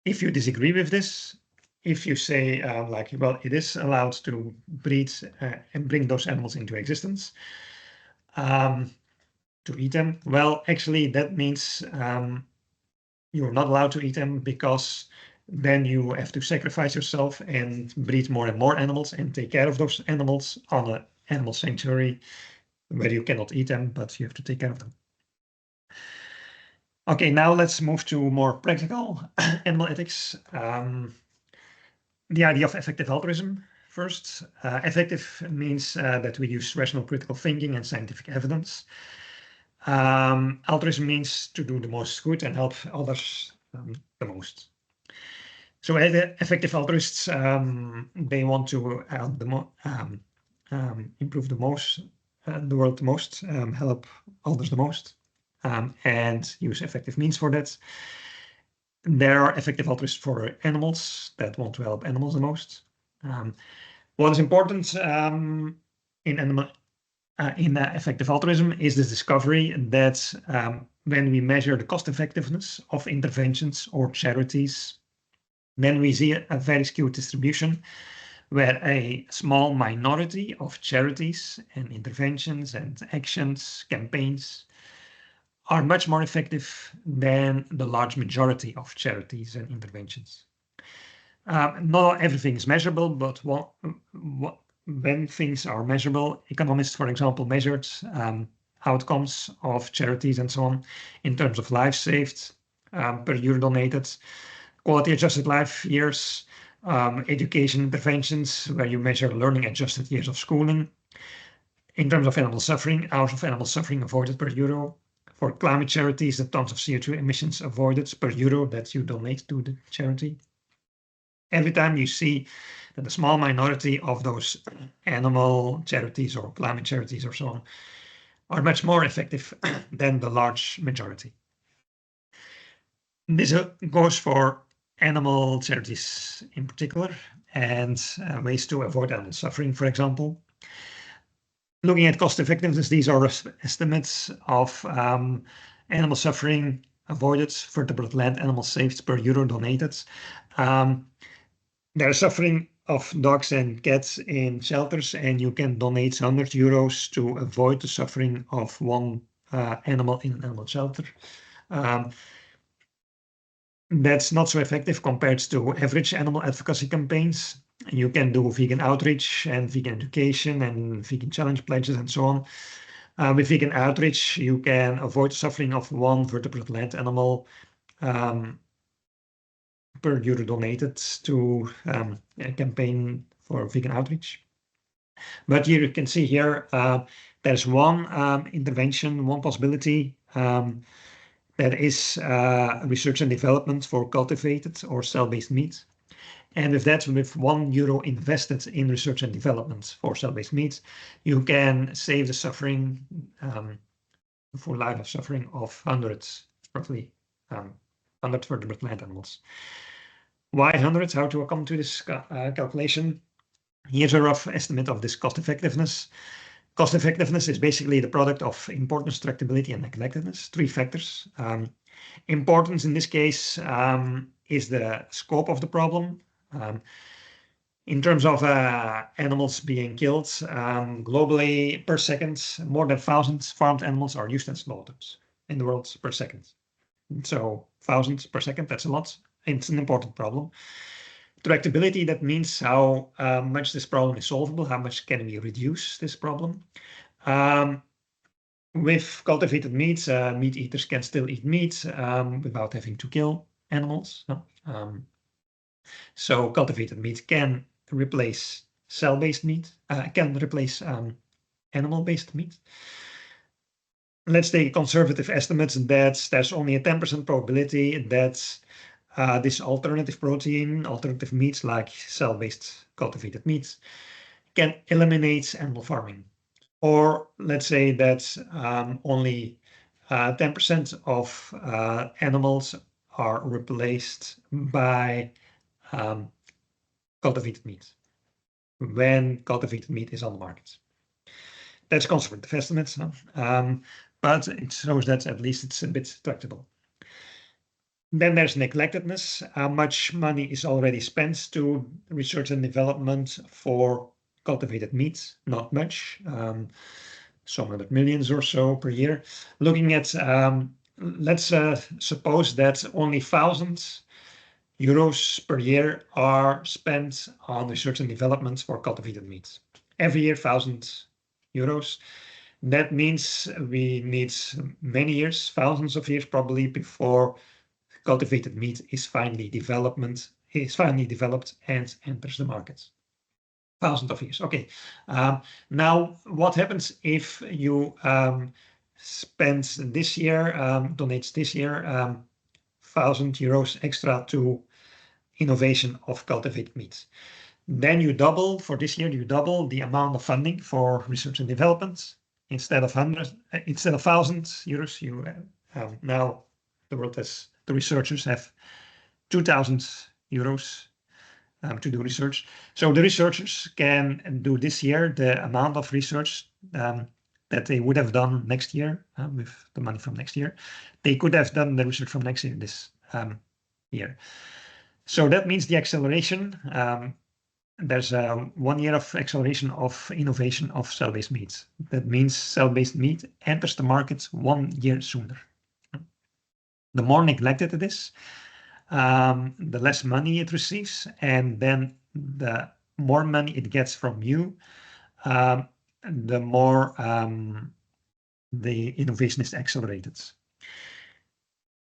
[SPEAKER 1] If you disagree with this, if you say like, well, it is allowed to breed and bring those animals into existence, to eat them, well, actually that means you're not allowed to eat them because then you have to sacrifice yourself and breed more and more animals and take care of those animals on an animal sanctuary where you cannot eat them, but you have to take care of them. Okay, now let's move to more practical animal ethics. The idea of effective altruism first. Effective means that we use rational critical thinking and scientific evidence. Altruism means to do the most good and help others the most. So effective altruists, they want to help improve the world the most, help others the most, and use effective means for that. There are effective altruists for animals that want to help animals the most. What is important in effective altruism is this discovery that when we measure the cost effectiveness of interventions or charities, then we see a very skewed distribution where a small minority of charities and interventions and actions, campaigns, are much more effective than the large majority of charities and interventions. Not everything is measurable, but when things are measurable, economists, for example, measured outcomes of charities and so on in terms of lives saved per year donated, quality adjusted life years, education interventions where you measure learning adjusted years of schooling. In terms of animal suffering, hours of animal suffering avoided per euro. For climate charities, the tons of CO2 emissions avoided per euro that you donate to the charity. Every time you see that a small minority of those animal charities or climate charities or so on are much more effective than the large majority. This goes for animal charities in particular and ways to avoid animal suffering, for example. Looking at cost effectiveness, these are estimates of animal suffering avoided, vertebrate land animals saved per euro donated. There is suffering of dogs and cats in shelters, and you can donate 100 euros to avoid the suffering of one animal in an animal shelter. That's not so effective compared to average animal advocacy campaigns. You can do vegan outreach and vegan education and vegan challenge pledges and so on. With vegan outreach, you can avoid suffering of one vertebrate land animal per euro donated to a campaign for vegan outreach. But here you can see here, there's one intervention, one possibility that is research and development for cultivated or cell-based meat. And with that, with €1 invested in research and development for cell-based meat, you can save the suffering, full life of suffering of hundreds, roughly 100 vertebrate land animals. Why hundreds? How to come to this calculation? Here's a rough estimate of this cost effectiveness. Cost effectiveness is basically the product of importance, tractability, and neglectedness, 3 factors. Importance in this case is the scope of the problem. In terms of animals being killed, globally per second, more than 1,000 farmed animals are used and slaughtered in the world per second. So 1,000 per second, that's a lot. It's an important problem. Tractability, that means how much this problem is solvable, how much can we reduce this problem. With cultivated meats, meat eaters can still eat meat without having to kill animals. So cultivated meat can replace cell-based meat, can replace animal-based meat. Let's take conservative estimates that there's only a 10% probability that this alternative protein, alternative meats like cell-based cultivated meats can eliminate animal farming. Or let's say that only 10% of animals are replaced by cultivated meat when cultivated meat is on the market. That's conservative estimates, but it shows that at least it's a bit tractable. Then there's neglectedness. How much money is already spent to research and development for cultivated meats? Not much, some hundred millions or so per year. Looking at, let's suppose that only €1,000 per year are spent on research and development for cultivated meats. Every year, €1,000. That means we need many years, thousands of years probably, before cultivated meat is finally developed and enters the market. Thousands of years. Okay. Now, what happens if you spend this year, donates this year €1,000 extra to innovation of cultivated meat? Then you double, for this year, you double the amount of funding for research and development. Instead of €1,000, you now the world has, the researchers have €2,000 to do research. So the researchers can do this year the amount of research that they would have done next year with the money from next year. They could have done the research from next year this year. So that means the acceleration. There's 1 year of acceleration of innovation of cell-based meat. That means cell-based meat enters the market 1 year sooner. The more neglected it is, the less money it receives, and then the more money it gets from you, the more the innovation is accelerated.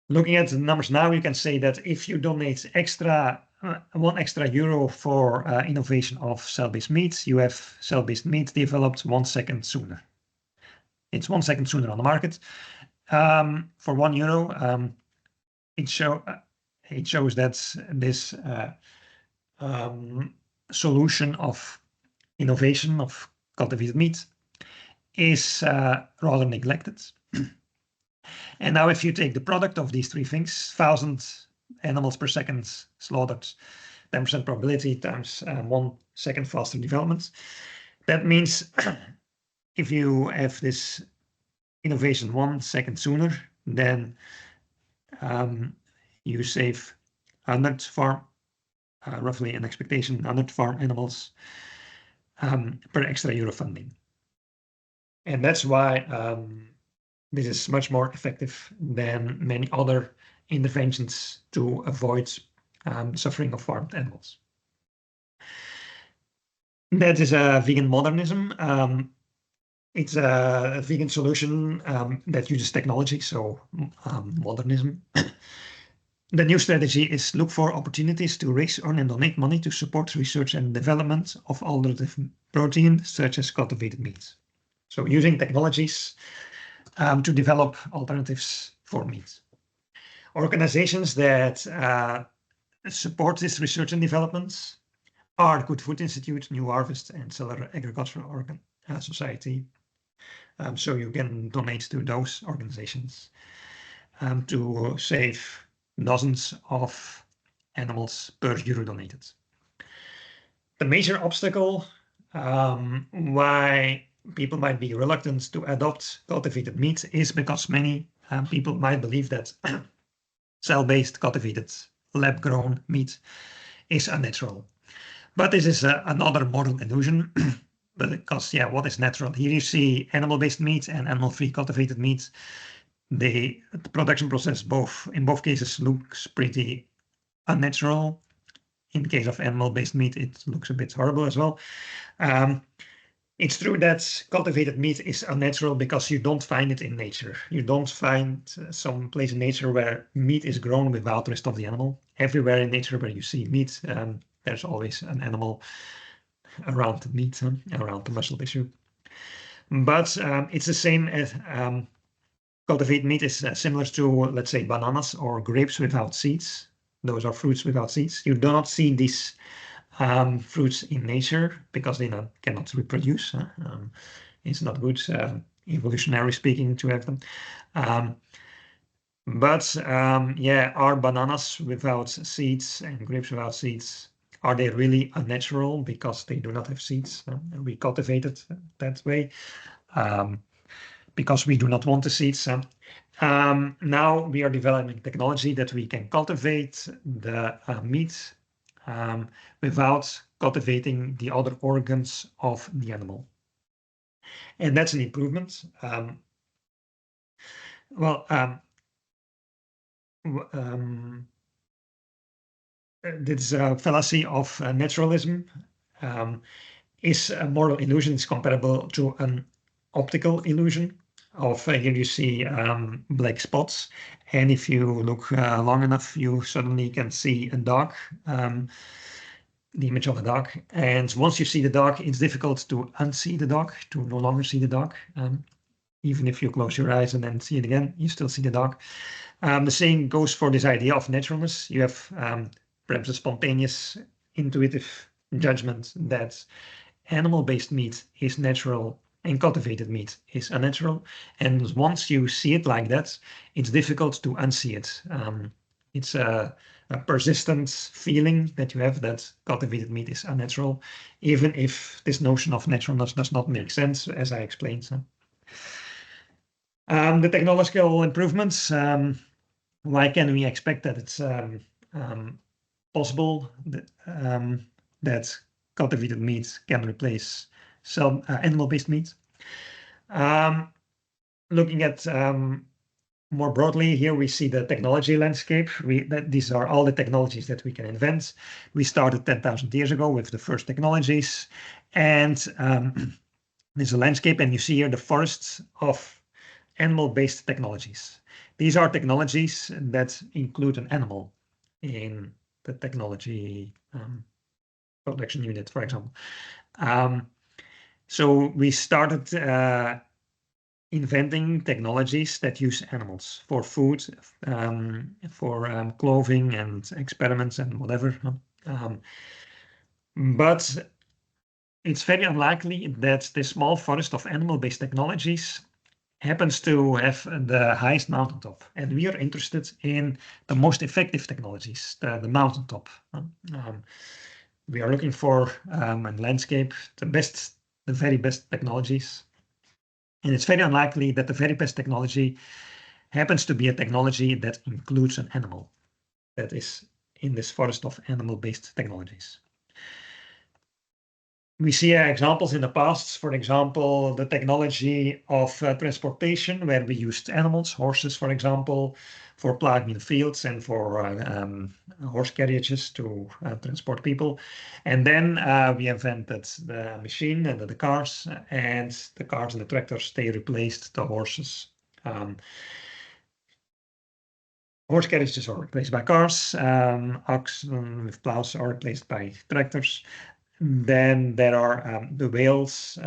[SPEAKER 1] Looking at the numbers now, you can say that if you donate €1 extra for innovation of cell-based meat, you have cell-based meat developed 1 second sooner. It's 1 second sooner on the market. For €1, it shows that this solution of innovation of cultivated meat is rather neglected. And now if you take the product of these 3 things, 1,000 animals per second slaughtered, 10% probability times 1 second faster development, that means if you have this innovation 1 second sooner, then you save 100 farm, roughly an expectation, 100 farm animals per extra euro funding. And that's why this is much more effective than many other interventions to avoid suffering of farmed animals. That is a vegan modernism. It's a vegan solution that uses technology, so modernism. The new strategy is look for opportunities to raise, earn, and donate money to support research and development of alternative protein, such as cultivated meat. So using technologies to develop alternatives for meat. Organizations that support this research and development are Good Food Institute, New Harvest, and Cellular Agricultural Society. So you can donate to those organizations to save dozens of animals per euro donated. The major obstacle why people might be reluctant to adopt cultivated meat is because many people might believe that cell-based cultivated lab-grown meat is unnatural. But this is another moral illusion. Because, yeah, what is natural? Here you see animal-based meat and animal-free cultivated meat. The production process in both cases looks pretty unnatural. In the case of animal-based meat, it looks a bit horrible as well. It's true that cultivated meat is unnatural because you don't find it in nature. You don't find some place in nature where meat is grown without the rest of the animal. Everywhere in nature where you see meat, there's always an animal around the meat, around the muscle tissue. But it's the same as cultivated meat is similar to, let's say, bananas or grapes without seeds. Those are fruits without seeds. You do not see these fruits in nature because they cannot reproduce. It's not good, evolutionary speaking, to have them. Yeah, are bananas without seeds and grapes without seeds, are they really unnatural because they do not have seeds? We cultivate it that way because we do not want the seeds. Now we are developing technology that we can cultivate the meat without cultivating the other organs of the animal. And that's an improvement. This fallacy of naturalism is a moral illusion. It's comparable to an optical illusion of here you see black spots, and if you look long enough, you suddenly can see a dog, the image of a dog. And once you see the dog, it's difficult to unsee the dog, to no longer see the dog. Even if you close your eyes and then see it again, you still see the dog. The same goes for this idea of naturalness. You have perhaps a spontaneous, intuitive judgment that animal-based meat is natural and cultivated meat is unnatural. And once you see it like that, it's difficult to unsee it. It's a persistent feeling that you have that cultivated meat is unnatural, even if this notion of naturalness does not make sense, as I explained. The technological improvements, why can we expect that it's possible that cultivated meat can replace animal-based meat? Looking at more broadly, here we see the technology landscape. These are all the technologies that we can invent. We started 10,000 years ago with the first technologies, and there's a landscape, and you see here the forests of animal-based technologies. These are technologies that include an animal in the technology production unit, for example. So we started inventing technologies that use animals for food, for clothing and experiments and whatever. But it's very unlikely that this small forest of animal-based technologies happens to have the highest mountaintop. And we are interested in the most effective technologies, the mountaintop. We are looking for a landscape, the very best technologies. And it's very unlikely that the very best technology happens to be a technology that includes an animal that is in this forest of animal-based technologies. We see examples in the past, for example, the technology of transportation, where we used animals, horses, for example, for plowing the fields and for horse carriages to transport people. And then we invented the machine and the cars, and the cars and the tractors, they replaced the horses. Horse carriages are replaced by cars, oxen with plows are replaced by tractors. Then there are the whales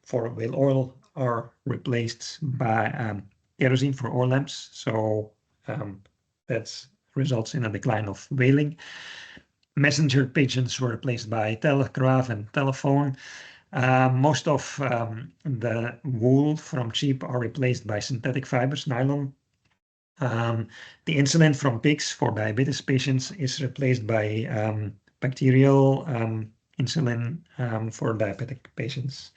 [SPEAKER 1] for whale oil are replaced by kerosene for oil lamps. So that results in a decline of whaling. Messenger pigeons were replaced by telegraph and telephone. Most of the wool from sheep are replaced by synthetic fibers, nylon. The insulin from pigs for diabetes patients is replaced by bacterial insulin for diabetic patients.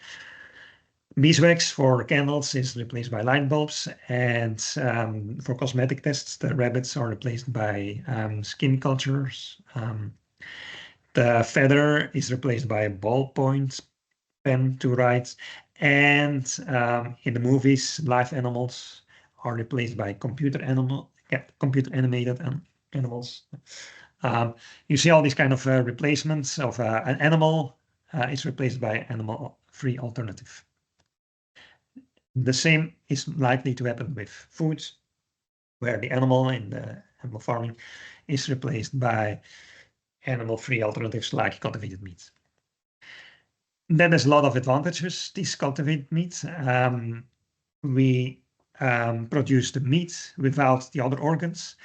[SPEAKER 1] Beeswax for candles is replaced by light bulbs, and for cosmetic tests, the rabbits are replaced by skin cultures. The feather is replaced by a ballpoint pen to write, and in the movies, live animals are replaced by computer animated animals. You see all these kind of replacements of an animal is replaced by animal-free alternative. The same is likely to happen with food, where the animal in the animal farming is replaced by animal-free alternatives like cultivated meat. Then there's a lot of advantages, this cultivated meat. We produce the meat without the other organs.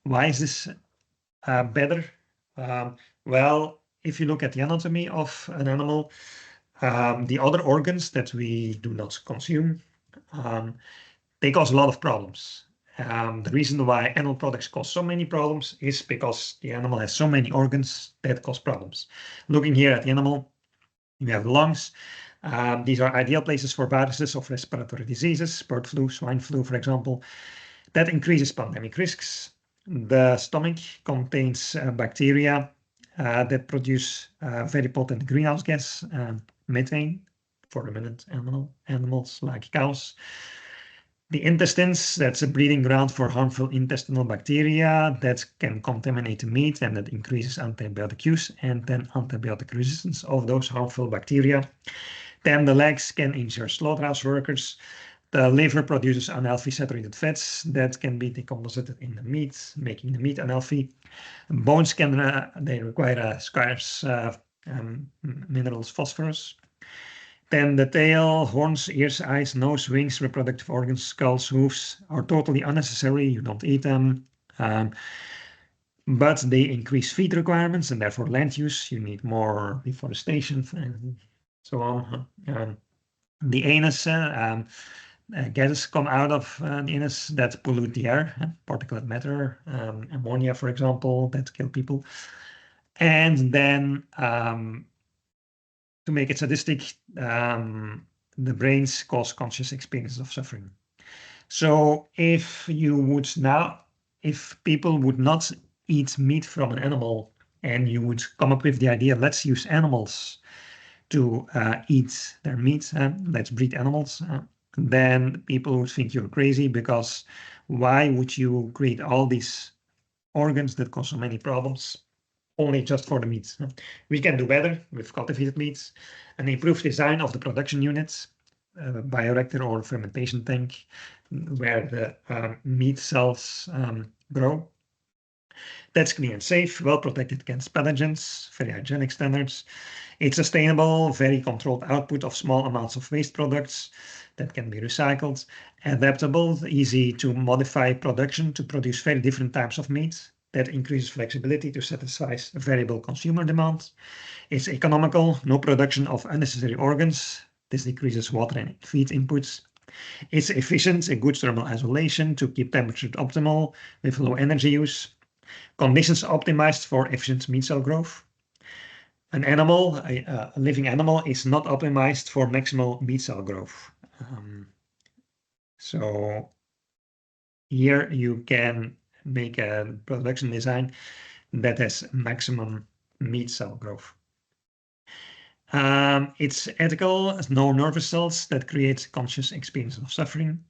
[SPEAKER 1] Why is this better? Well, if you look at the anatomy of an animal, the other organs that we do not consume, they cause a lot of problems. The reason why animal products cause so many problems is because the animal has so many organs that cause problems. Looking here at the animal, we have the lungs. These are ideal places for viruses of respiratory diseases, bird flu, swine flu, for example. That increases pandemic risks. The stomach contains bacteria that produce very potent greenhouse gas, methane, for ruminant animals like cows. The intestines, that's a breeding ground for harmful intestinal bacteria that can contaminate the meat, and that increases antibiotic use and then antibiotic resistance of those harmful bacteria. Then the legs can injure slaughterhouse workers. The liver produces unhealthy saturated fats that can be decomposited in the meat, making the meat unhealthy. Bones they require scarce minerals, phosphorus. Then the tail, horns, ears, eyes, nose, wings, reproductive organs, skulls, hooves are totally unnecessary. You don't eat them. But they increase feed requirements and therefore land use. You need more deforestation and so on. The anus, gases come out of the anus that pollute the air, particulate matter, ammonia, for example, that kill people. And then to make it sadistic, the brains cause conscious experiences of suffering. So if people would not eat meat from an animal, and you would come up with the idea, let's use animals to eat their meat, let's breed animals, then people would think you're crazy, because why would you create all these organs that cause so many problems only just for the meat? We can do better with cultivated meats, an improved design of the production units, bioreactor or fermentation tank, where the meat cells grow. That's clean and safe, well protected against pathogens, very hygienic standards. It's sustainable, very controlled output of small amounts of waste products that can be recycled, adaptable, easy to modify production to produce very different types of meat. That increases flexibility to satisfy variable consumer demand. It's economical, no production of unnecessary organs. This decreases water and feed inputs. It's efficient, a good thermal isolation to keep temperature optimal with low energy use. Conditions optimized for efficient meat cell growth. An animal, a living animal, is not optimized for maximal meat cell growth. So here you can make a production design that has maximum meat cell growth. It's ethical, has no nervous cells that create conscious experience of suffering.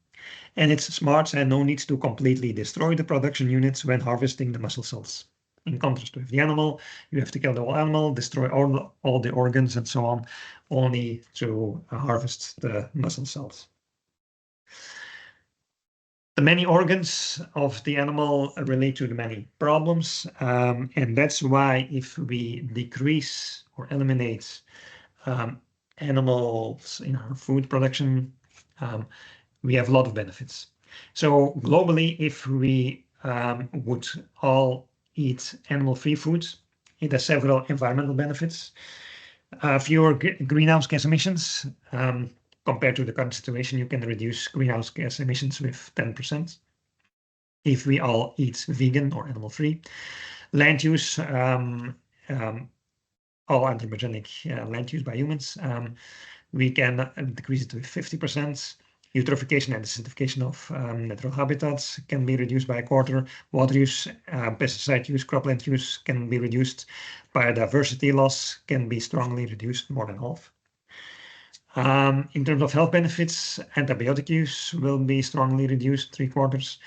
[SPEAKER 1] And it's smart and no need to completely destroy the production units when harvesting the muscle cells. In contrast with the animal, you have to kill the whole animal, destroy all the organs and so on, only to harvest the muscle cells. The many organs of the animal relate to the many problems, and that's why if we decrease or eliminate animals in our food production, we have a lot of benefits. So globally, if we would all eat animal-free foods, it has several environmental benefits. Fewer greenhouse gas emissions. Compared to the current situation, you can reduce greenhouse gas emissions with 10%. If we all eat vegan or animal-free. Land use, all anthropogenic land use by humans, we can decrease it to 50%. Eutrophication and desertification of natural habitats can be reduced by a quarter. Water use, pesticide use, cropland use can be reduced. Biodiversity loss can be strongly reduced, more than half. In terms of health benefits, antibiotic use will be strongly reduced, 3/4.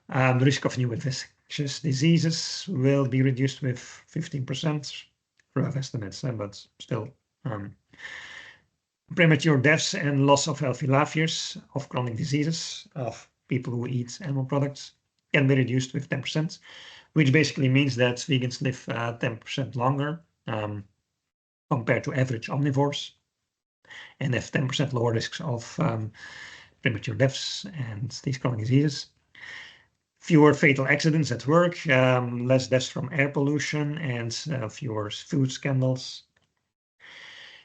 [SPEAKER 1] The risk of new infectious diseases will be reduced with 15%. Rough estimates, but still. Premature deaths and loss of healthy life years of chronic diseases of people who eat animal products can be reduced with 10%, which basically means that vegans live 10% longer compared to average omnivores and have 10% lower risks of premature deaths and these chronic diseases. Fewer fatal accidents at work, less deaths from air pollution, and fewer food scandals.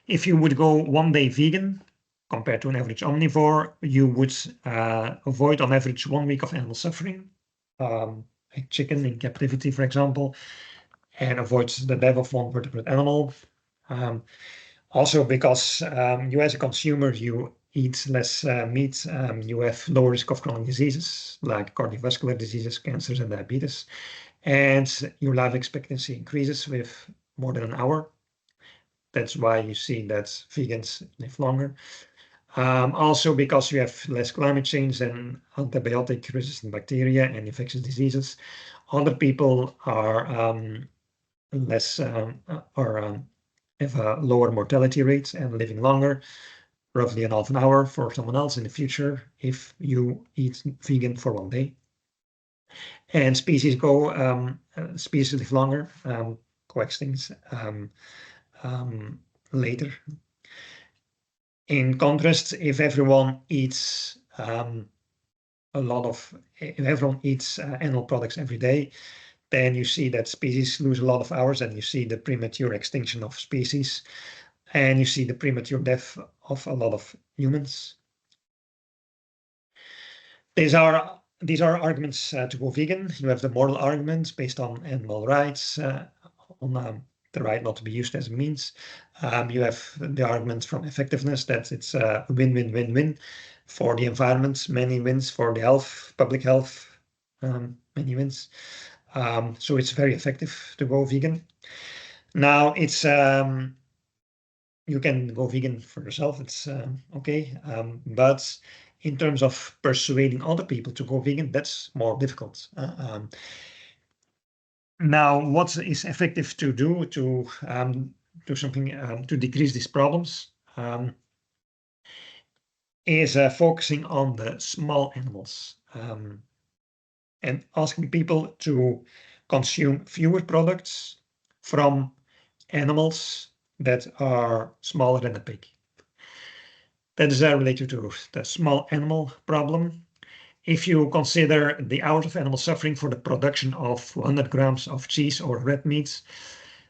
[SPEAKER 1] If you would go one day vegan, compared to an average omnivore, you would avoid on average 1 week of animal suffering, like chicken in captivity, for example, and avoid the death of one vertebrate animal. Also, because you as a consumer, you eat less meat, you have lower risk of chronic diseases like cardiovascular diseases, cancers, and diabetes. And your life expectancy increases with more than an hour. That's why you see that vegans live longer. Also, because you have less climate change and antibiotic-resistant bacteria and infectious diseases, other people are have a lower mortality rate and living longer, roughly an half an hour for someone else in the future if you eat vegan for one day. And species live longer, co-extinct later. In contrast, if everyone eats animal products every day, then you see that species lose a lot of hours, and you see the premature extinction of species, and you see the premature death of a lot of humans. These are arguments to go vegan. You have the moral arguments based on animal rights, on the right not to be used as a means. You have the arguments from effectiveness that it's a win-win-win-win for the environment, many wins for the health, public health, many wins. So it's very effective to go vegan. Now it's you can go vegan for yourself. It's okay, but in terms of persuading other people to go vegan, that's more difficult. Now, what is effective to do to do something to decrease these problems is focusing on the small animals and asking people to consume fewer products from animals that are smaller than a pig. That is related to the small animal problem. If you consider the hours of animal suffering for the production of 100 grams of cheese or red meat,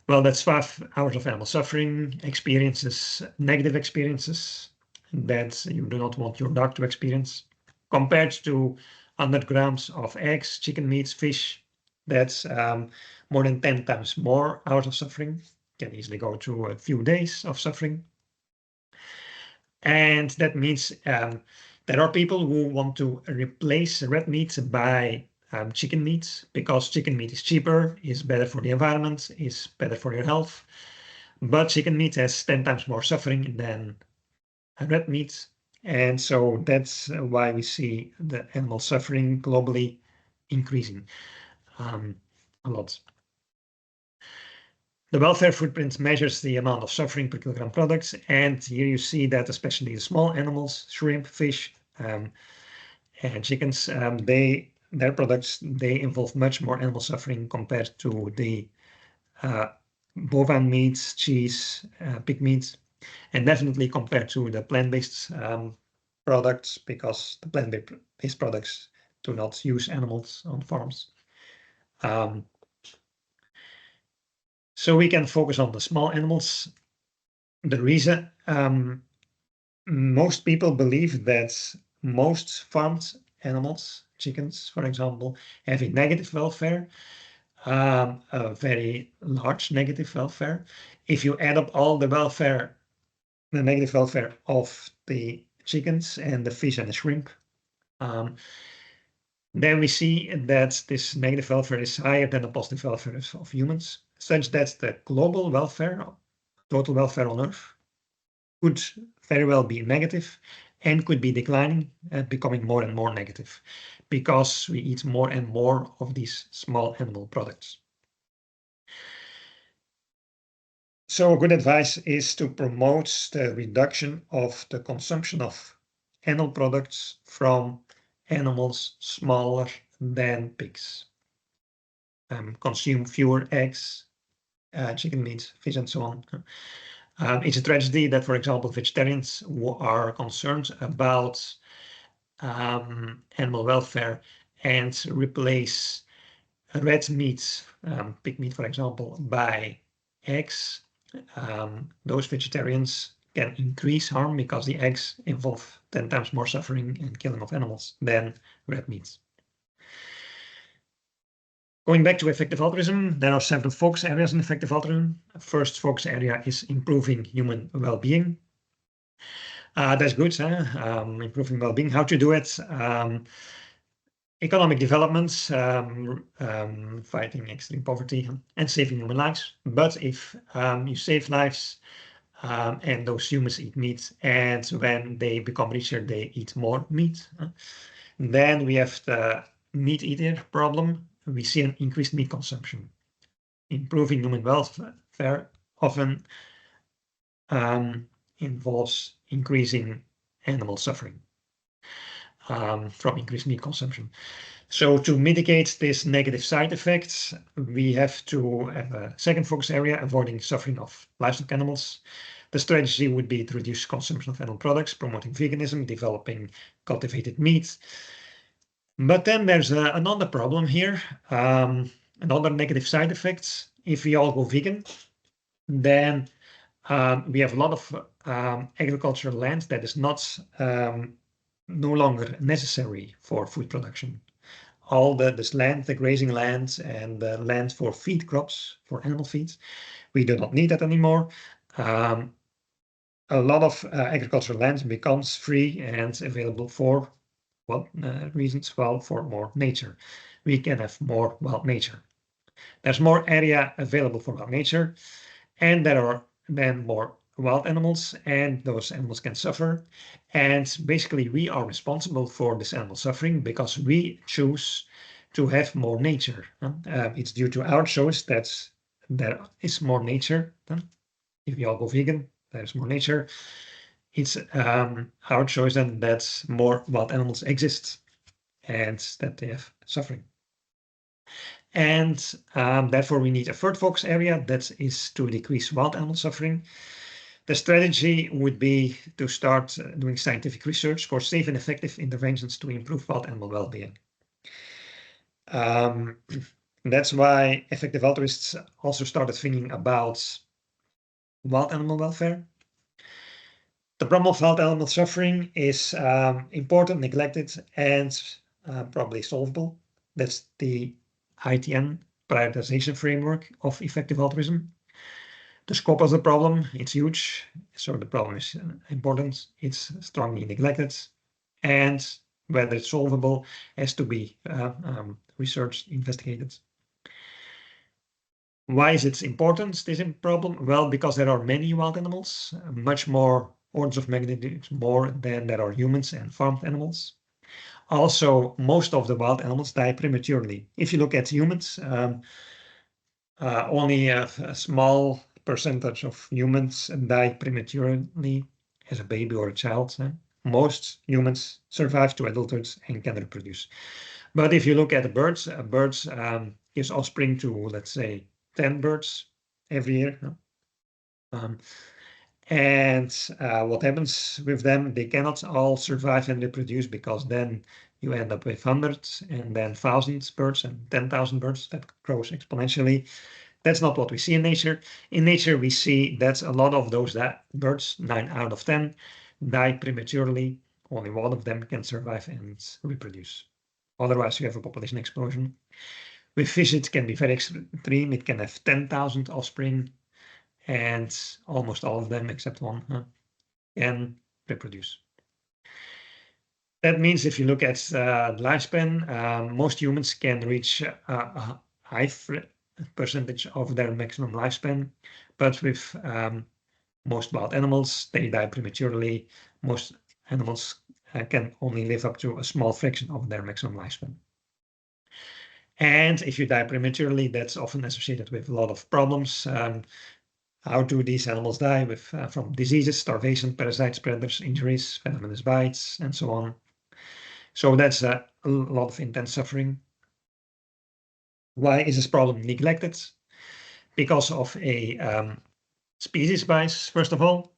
[SPEAKER 1] well, that's 5 hours of animal suffering, negative experiences that you do not want your dog to experience, compared to 100 grams of eggs, chicken meats, fish. That's more than 10 times more hours of suffering. Can easily go to a few days of suffering. And that means there are people who want to replace red meat by chicken meat, because chicken meat is cheaper, is better for the environment, is better for your health. But chicken meat has 10 times more suffering than red meat. And so that's why we see the animal suffering globally increasing a lot. The welfare footprint measures the amount of suffering per kilogram products. And here you see that especially the small animals, shrimp, fish, and chickens, their products, they involve much more animal suffering compared to the bovine meats, cheese, pig meat, and definitely compared to the plant-based products, because the plant-based products do not use animals on farms. So we can focus on the small animals. The reason most people believe that most farmed animals, chickens, for example, have a negative welfare, a very large negative welfare. If you add up all the welfare, the negative welfare of the chickens and the fish and the shrimp, then we see that this negative welfare is higher than the positive welfare of humans, such that the global welfare, total welfare on Earth, could very well be negative and could be declining and becoming more and more negative because we eat more and more of these small animal products. So good advice is to promote the reduction of the consumption of animal products from animals smaller than pigs. Consume fewer eggs, chicken meat, fish, and so on. It's a tragedy that, for example, vegetarians who are concerned about animal welfare and replace red meat, pig meat, for example, by eggs. Those vegetarians can increase harm because the eggs involve 10 times more suffering and killing of animals than red meat. Going back to effective altruism, there are several focus areas in effective altruism. First focus area is improving human well-being. That's good, improving well-being. How to do it? Economic developments, fighting extreme poverty, and saving human lives. But if you save lives and those humans eat meat, and when they become richer, they eat more meat, then we have the meat eater problem. We see an increased meat consumption. Improving human welfare often involves increasing animal suffering from increased meat consumption. So to mitigate this negative side effects, we have to have a second focus area, avoiding suffering of livestock animals. The strategy would be to reduce consumption of animal products, promoting veganism, developing cultivated meat. But then there's another problem here, another negative side effects. If we all go vegan, then we have a lot of agricultural land that is not no longer necessary for food production. All this land, the grazing land and the land for feed crops, for animal feed, we do not need that anymore. A lot of agricultural land becomes free and available for what reasons? Well, for more nature. We can have more wild nature. There's more area available for wild nature, and there are then more wild animals, and those animals can suffer. And basically, we are responsible for this animal suffering because we choose to have more nature. It's due to our choice that there is more nature. If we all go vegan, there's more nature. It's our choice then that more wild animals exist and that they have suffering. And therefore, we need a third focus area that is to decrease wild animal suffering. The strategy would be to start doing scientific research for safe and effective interventions to improve wild animal well-being. That's why effective altruists also started thinking about wild animal welfare. The problem of wild animal suffering is important, neglected, and probably solvable. That's the ITN prioritization framework of effective altruism. The scope of the problem, it's huge. So the problem is important. It's strongly neglected. And whether it's solvable has to be researched, investigated. Why is it important, this problem? Well, because there are many wild animals, much more orders of magnitude more than there are humans and farmed animals. Also, most of the wild animals die prematurely. If you look at humans, only a small percentage of humans die prematurely as a baby or a child. Most humans survive to adulthood and can reproduce. But if you look at the birds, birds gives offspring to, let's say, 10 birds every year. And what happens with them, they cannot all survive and reproduce, because then you end up with hundreds and then thousands birds and 10,000 birds. That grows exponentially. That's not what we see in nature. In nature, we see that a lot of those birds, 9 out of 10, die prematurely. Only one of them can survive and reproduce. Otherwise, you have a population explosion. With fish, it can be very extreme. It can have 10,000 offspring, and almost all of them, except one, can reproduce. That means if you look at lifespan, most humans can reach a high percentage of their maximum lifespan, but with most wild animals, they die prematurely. Most animals can only live up to a small fraction of their maximum lifespan. And if you die prematurely, that's often associated with a lot of problems. How do these animals die? From diseases, starvation, parasites, predators, injuries, venomous bites, and so on. So that's a lot of intense suffering. Why is this problem neglected? Because of a species bias, first of all.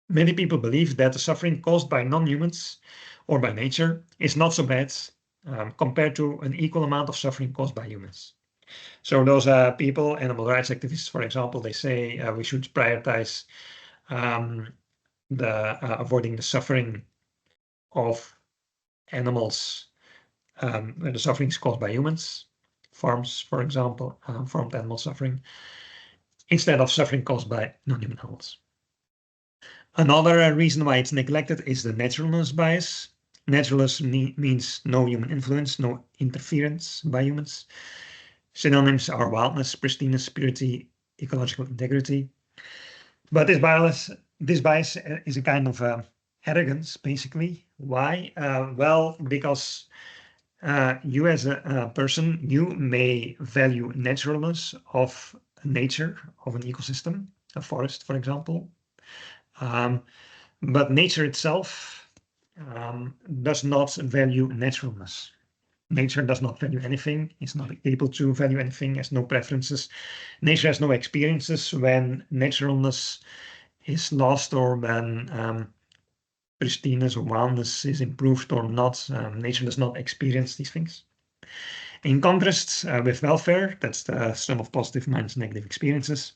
[SPEAKER 1] Many people believe that the suffering caused by non-humans or by nature is not so bad compared to an equal amount of suffering caused by humans. So those people, animal rights activists, for example, they say we should prioritize avoiding the suffering of animals where the suffering is caused by humans, farms, for example, farmed animal suffering, instead of suffering caused by non-human animals. Another reason why it's neglected is the naturalness bias. Naturalness means no human influence, no interference by humans. Synonyms are wildness, pristineness, purity, ecological integrity. But this bias is a kind of arrogance, basically. Why? Well, because you as a person, you may value naturalness of nature, of an ecosystem, a forest, for example. But nature itself does not value naturalness. Nature does not value anything, is not able to value anything, has no preferences. Nature has no experiences when naturalness is lost or when pristineness or wildness is improved or not. Nature does not experience these things. In contrast with welfare, that's the sum of positive minus negative experiences.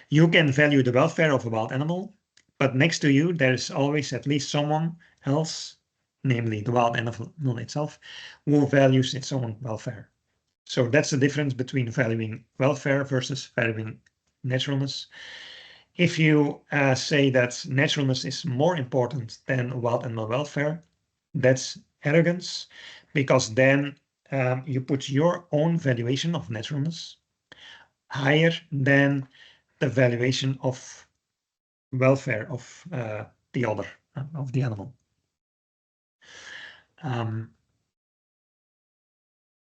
[SPEAKER 1] You can value the welfare of a wild animal, but next to you, there is always at least someone else, namely the wild animal itself, who values its own welfare. So that's the difference between valuing welfare versus valuing naturalness. If you say that naturalness is more important than wild animal welfare, that's arrogance, because then you put your own valuation of naturalness higher than the valuation of welfare of the other, of the animal.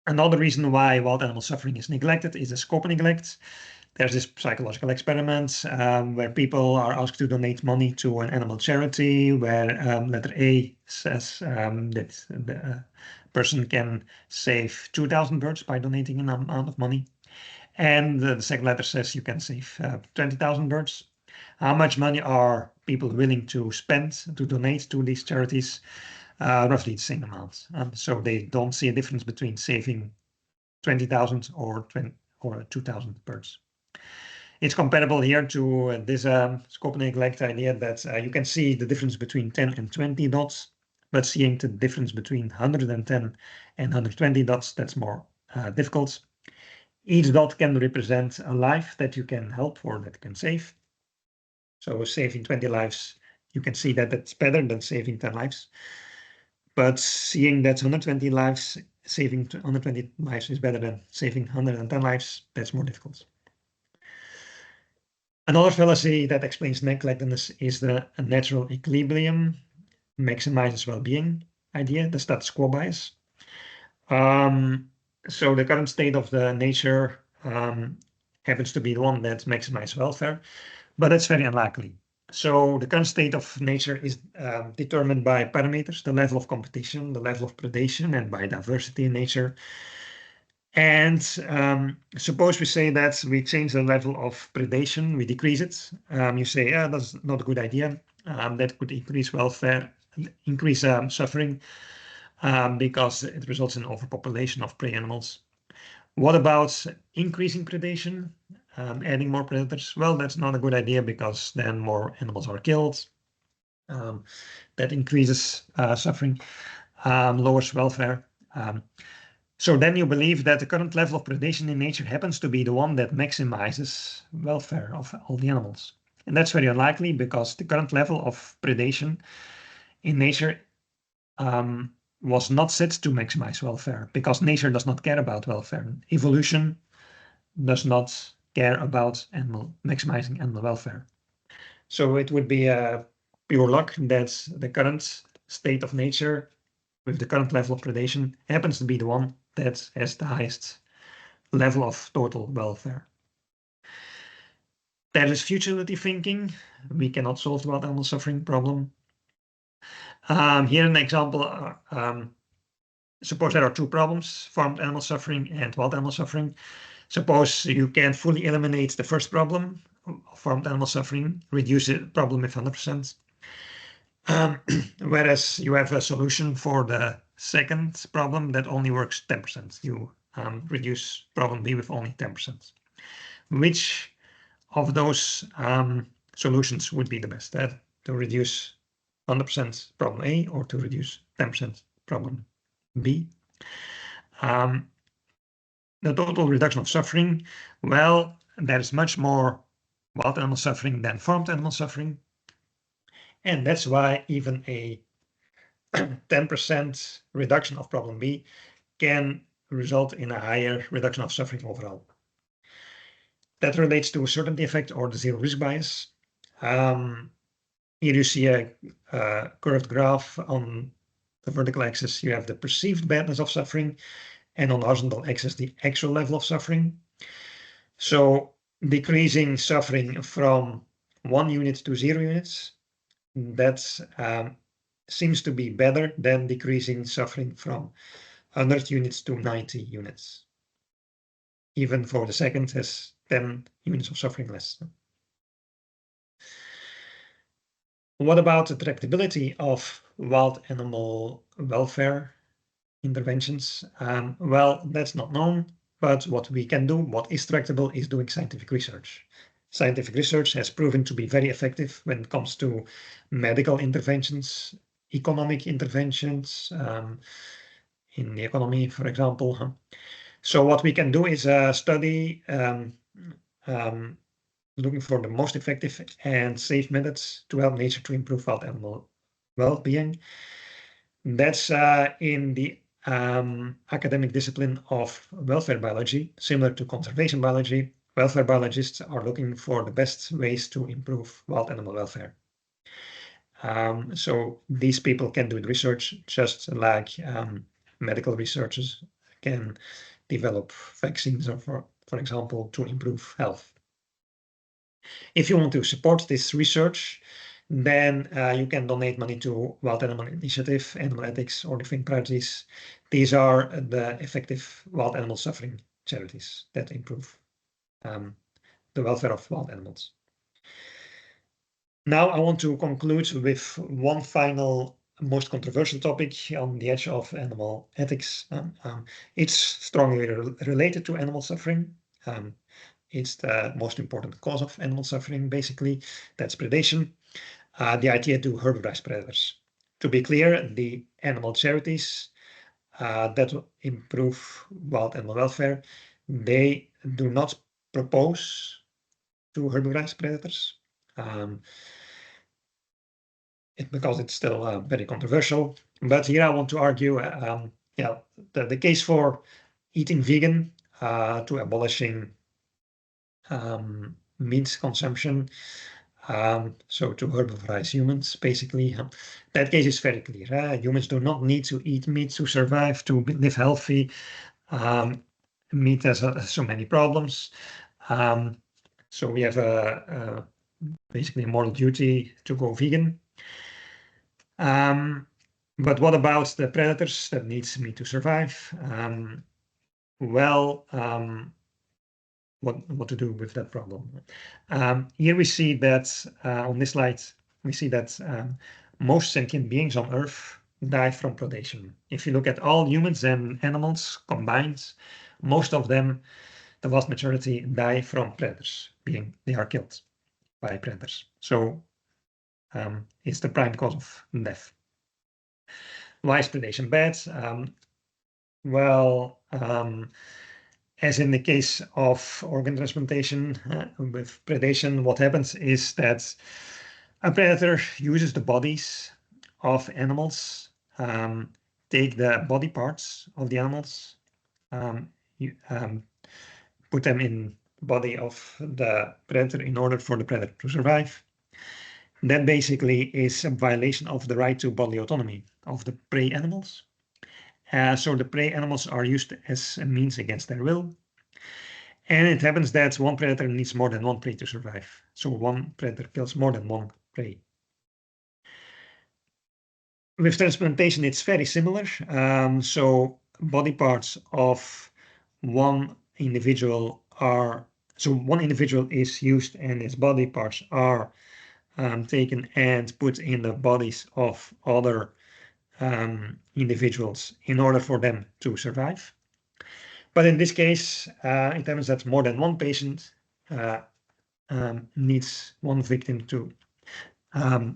[SPEAKER 1] Another reason why wild animal suffering is neglected is the scope neglect. There's this psychological experiment where people are asked to donate money to an animal charity, where letter A says that the person can save 2,000 birds by donating an amount of money. And the second letter says you can save 20,000 birds. How much money are people willing to spend to donate to these charities? Roughly the same amount. So they don't see a difference between saving 20,000 or 2,000 birds. It's comparable here to this scope neglect idea that you can see the difference between 10 and 20 dots, but seeing the difference between 110 and 120 dots, that's more difficult. Each dot can represent a life that you can help or that you can save. So saving 20 lives, you can see that that's better than saving 10 lives. But seeing that 120 lives saving 120 lives is better than saving 110 lives, that's more difficult. Another fallacy that explains neglectedness is the natural equilibrium maximizes well-being idea, the status quo bias. So the current state of the nature happens to be the one that maximizes welfare, but it's very unlikely. So the current state of nature is determined by parameters, the level of competition, the level of predation, and by diversity in nature. And suppose we say that we change the level of predation, we decrease it. You say, that's not a good idea. That could increase welfare, increase suffering, because it results in overpopulation of prey animals. What about increasing predation, adding more predators? Well, that's not a good idea because then more animals are killed. That increases suffering, lowers welfare. So then you believe that the current level of predation in nature happens to be the one that maximizes welfare of all the animals. And that's very unlikely because the current level of predation in nature was not set to maximize welfare because nature does not care about welfare. Evolution does not care about maximizing animal welfare. So it would be pure luck that the current state of nature with the current level of predation happens to be the one that has the highest level of total welfare. That is futility thinking. We cannot solve the wild animal suffering problem. Here an example, suppose there are two problems, farmed animal suffering and wild animal suffering. Suppose you can fully eliminate the first problem, farmed animal suffering, reduce the problem with 100%. Whereas you have a solution for the second problem that only works 10%. You reduce problem B with only 10%. Which of those solutions would be the best? To reduce 100% problem A or to reduce 10% problem B? The total reduction of suffering, well, there is much more wild animal suffering than farmed animal suffering. And that's why even a 10% reduction of problem B can result in a higher reduction of suffering overall. That relates to a certainty effect or the zero risk bias. Here you see a curved graph. On the vertical axis, you have the perceived badness of suffering, and on the horizontal axis, the actual level of suffering. So decreasing suffering from 1 unit to 0 units, that seems to be better than decreasing suffering from 100 units to 90 units. Even for the second has 10 units of suffering less. What about the tractability of wild animal welfare interventions? Well, that's not known, but what we can do, what is tractable, is doing scientific research. Scientific research has proven to be very effective when it comes to medical interventions, economic interventions, in the economy, for example. So what we can do is a study looking for the most effective and safe methods to help nature to improve wild animal well-being. That's in the academic discipline of welfare biology, similar to conservation biology. Welfare biologists are looking for the best ways to improve wild animal welfare. So these people can do research just like medical researchers can develop vaccines, or for example, to improve health. If you want to support this research, then you can donate money to Wild Animal Initiative, Animal Ethics, or Living Priorities. These are the effective wild animal suffering charities that improve the welfare of wild animals. Now I want to conclude with one final, most controversial topic on the edge of animal ethics. It's strongly related to animal suffering. It's the most important cause of animal suffering, basically. That's predation. The idea to herbivorize predators. To be clear, the animal charities that improve wild animal welfare, they do not propose to herbivorize predators. Because it's still very controversial. But here I want to argue yeah, the case for eating vegan to abolishing meat consumption, so to herbivorize humans, basically, that case is very clear. Humans do not need to eat meat to survive, to live healthy. Meat has so many problems. So we have basically a moral duty to go vegan. But what about the predators that needs meat to survive? Well, what to do with that problem? Here we see that on this slide, we see that most sentient beings on Earth die from predation. If you look at all humans and animals combined, most of them, the vast majority, die from predators, being they are killed by predators. So it's the prime cause of death. Why is predation bad? Well, as in the case of organ transplantation, with predation, what happens is that a predator uses the bodies of animals, take the body parts of the animals, put them in the body of the predator in order for the predator to survive. That basically is a violation of the right to bodily autonomy of the prey animals. So the prey animals are used as a means against their will. And it happens that one predator needs more than one prey to survive. So one predator kills more than one prey. With transplantation, it's very similar. So body parts of one individual are, so one individual is used and its body parts are taken and put in the bodies of other individuals in order for them to survive. But in this case, it happens that more than one patient needs one victim to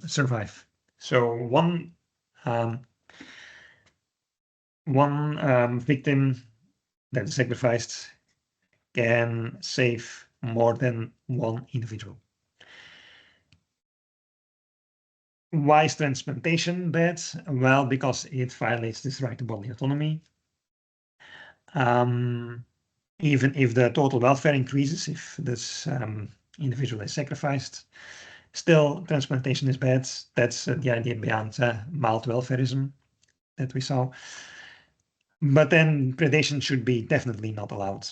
[SPEAKER 1] survive. So one victim that is sacrificed can save more than one individual. Why is transplantation bad? Well, because it violates this right to bodily autonomy. Even if the total welfare increases, if this individual is sacrificed, still transplantation is bad. That's the idea behind mild welfareism that we saw. But then predation should be definitely not allowed.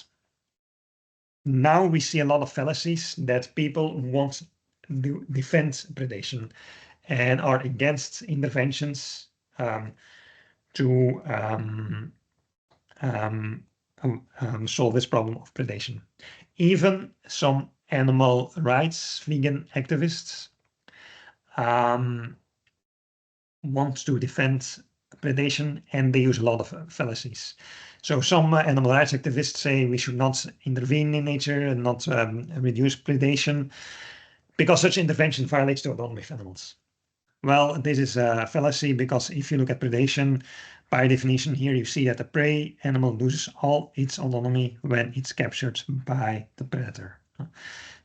[SPEAKER 1] Now we see a lot of fallacies that people want to defend predation and are against interventions to solve this problem of predation. Even some animal rights vegan activists want to defend predation, and they use a lot of fallacies. So some animal rights activists say we should not intervene in nature and not reduce predation because such intervention violates the autonomy of animals. Well, this is a fallacy because if you look at predation, by definition here you see that the prey animal loses all its autonomy when it's captured by the predator.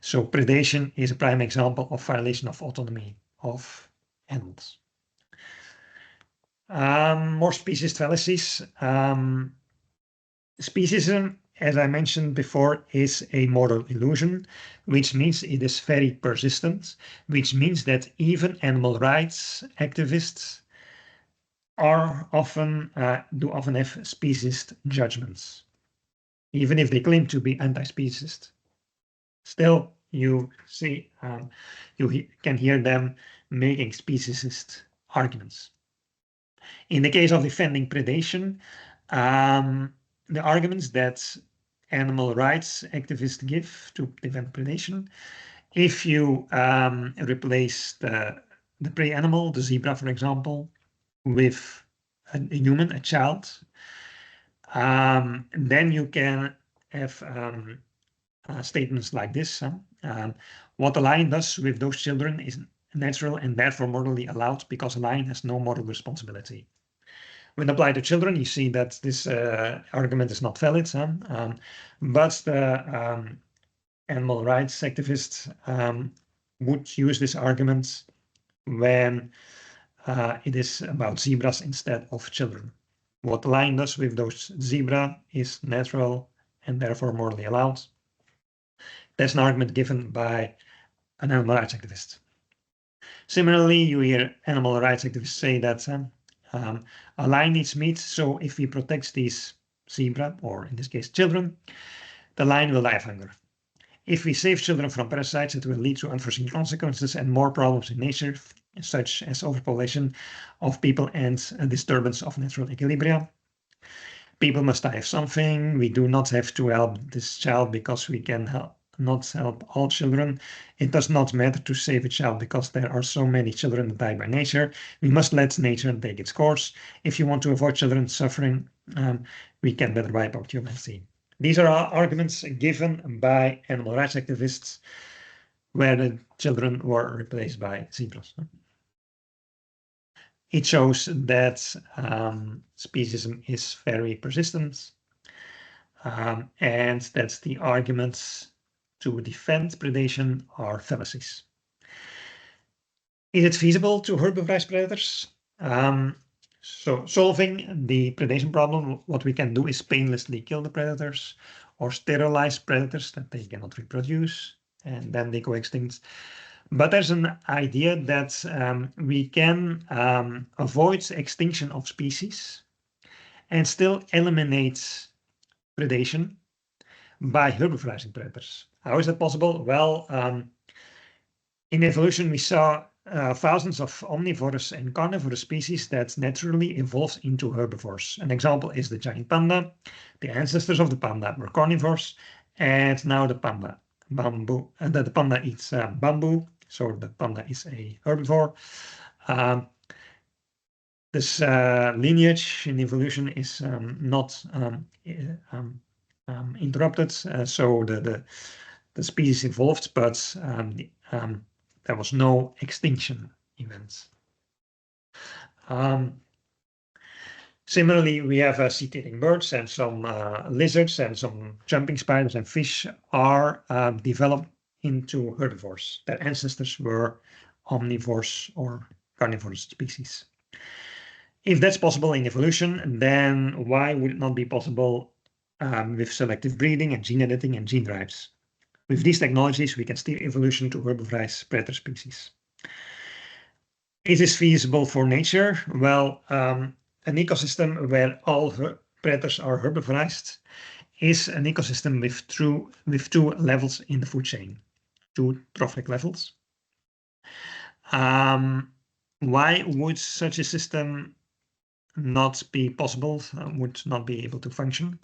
[SPEAKER 1] So predation is a prime example of violation of autonomy of animals. More speciesist fallacies. Speciesism, as I mentioned before, is a moral illusion, which means it is very persistent, which means that even animal rights activists are often do often have speciesist judgments, even if they claim to be anti-speciesist. Still, you see, you can hear them making speciesist arguments. In the case of defending predation, the arguments that animal rights activists give to prevent predation, if you replace the prey animal, the zebra, for example, with a human, a child, then you can have statements like this. What a lion does with those children is natural and therefore morally allowed because a lion has no moral responsibility. When applied to children, you see that this argument is not valid, but the animal rights activists would use this argument when it is about zebras instead of children. What the lion does with those zebra is natural and therefore morally allowed. That's an argument given by an animal rights activist. Similarly, you hear animal rights activists say that a lion needs meat, so if we protect these zebra, or in this case children, the lion will die of hunger. If we save children from parasites, it will lead to unforeseen consequences and more problems in nature, such as overpopulation of people and a disturbance of natural equilibrium. People must die of something. We do not have to help this child because we can not help all children. It does not matter to save a child because there are so many children that die by nature. We must let nature take its course. If you want to avoid children suffering, we can better wipe out humanity. These are arguments given by animal rights activists where the children were replaced by zebras. It shows that speciesism is very persistent and that the arguments to defend predation are fallacies. Is it feasible to herbivorize predators? So solving the predation problem, what we can do is painlessly kill the predators or sterilize predators that they cannot reproduce and then they go extinct. But there's an idea that we can avoid extinction of species and still eliminate predation by herbivorizing predators. How is that possible? Well, in evolution, we saw thousands of omnivorous and carnivorous species that naturally evolved into herbivores. An example is the giant panda. The ancestors of the panda were carnivores, and now the panda eats bamboo, so the panda is a herbivore. This lineage in evolution is not interrupted, so the species evolved, but there was no extinction event. Similarly, we have seed-eating birds and some lizards and some jumping spiders and fish are developed into herbivores. Their ancestors were omnivores or carnivorous species. If that's possible in evolution, then why would it not be possible with selective breeding and gene editing and gene drives? With these technologies, we can steer evolution to herbivorize predator species. Is this feasible for nature? Well, an ecosystem where all predators are herbivorized is an ecosystem with two levels in the food chain, two trophic levels. Why would such a system not be possible, would not be able to function?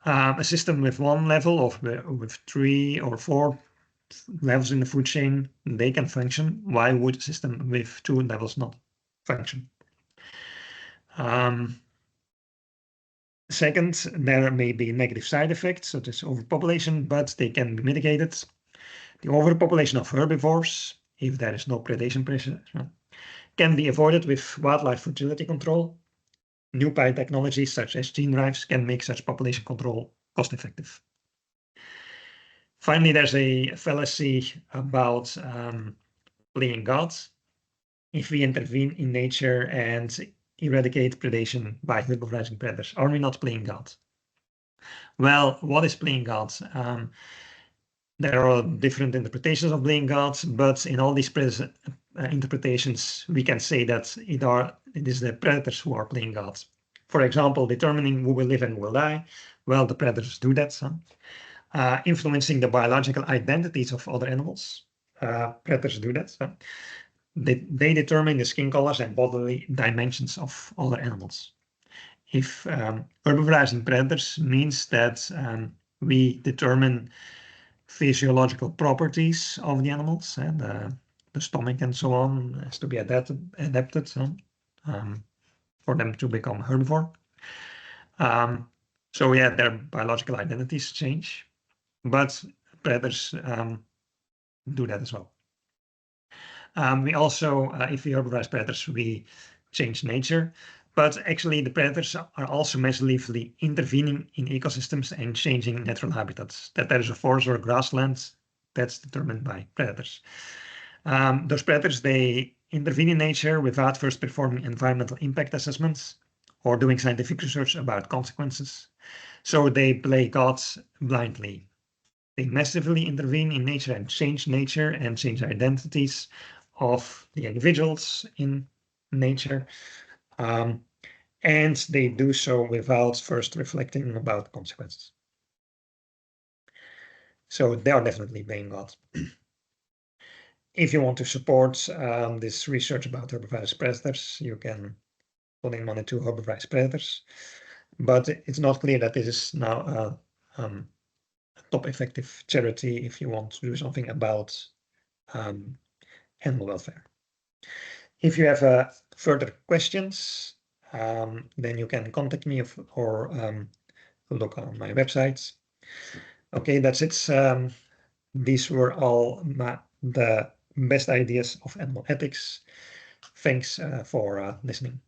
[SPEAKER 1] A system with one level or with 3 or 4 levels in the food chain, they can function. Why would a system with 2 levels not function? Second, there may be negative side effects such as overpopulation, but they can be mitigated. The overpopulation of herbivores, if there is no predation pressure, can be avoided with wildlife fertility control. New biotechnologies such as gene drives can make such population control cost-effective. Finally, there's a fallacy about playing God. If we intervene in nature and eradicate predation by herbivorizing predators, are we not playing God? Well, what is playing God? There are different interpretations of playing God, but in all these interpretations, we can say that it is the predators who are playing God. For example, determining who will live and who will die. Well, the predators do that. Influencing the biological identities of other animals. Predators do that. They determine the skin colors and bodily dimensions of other animals. If herbivorizing predators means that we determine physiological properties of the animals, and the stomach and so on has to be adapted for them to become herbivore. So yeah, their biological identities change, but predators do that as well. We also, if we herbivorize predators, we change nature, but actually the predators are also massively intervening in ecosystems and changing natural habitats. That there is a forest or a grassland, that's determined by predators. Those predators, they intervene in nature without first performing environmental impact assessments or doing scientific research about consequences. So they play God blindly. They massively intervene in nature and change identities of the individuals in nature. And they do so without first reflecting about consequences. So they are definitely playing God. If you want to support this research about herbivorized predators, you can put in money to herbivorized predators. But it's not clear that this is now a top effective charity if you want to do something about animal welfare. If you have further questions, then you can contact me or look on my website. Okay, that's it. These were all the best ideas of animal ethics. Thanks for listening.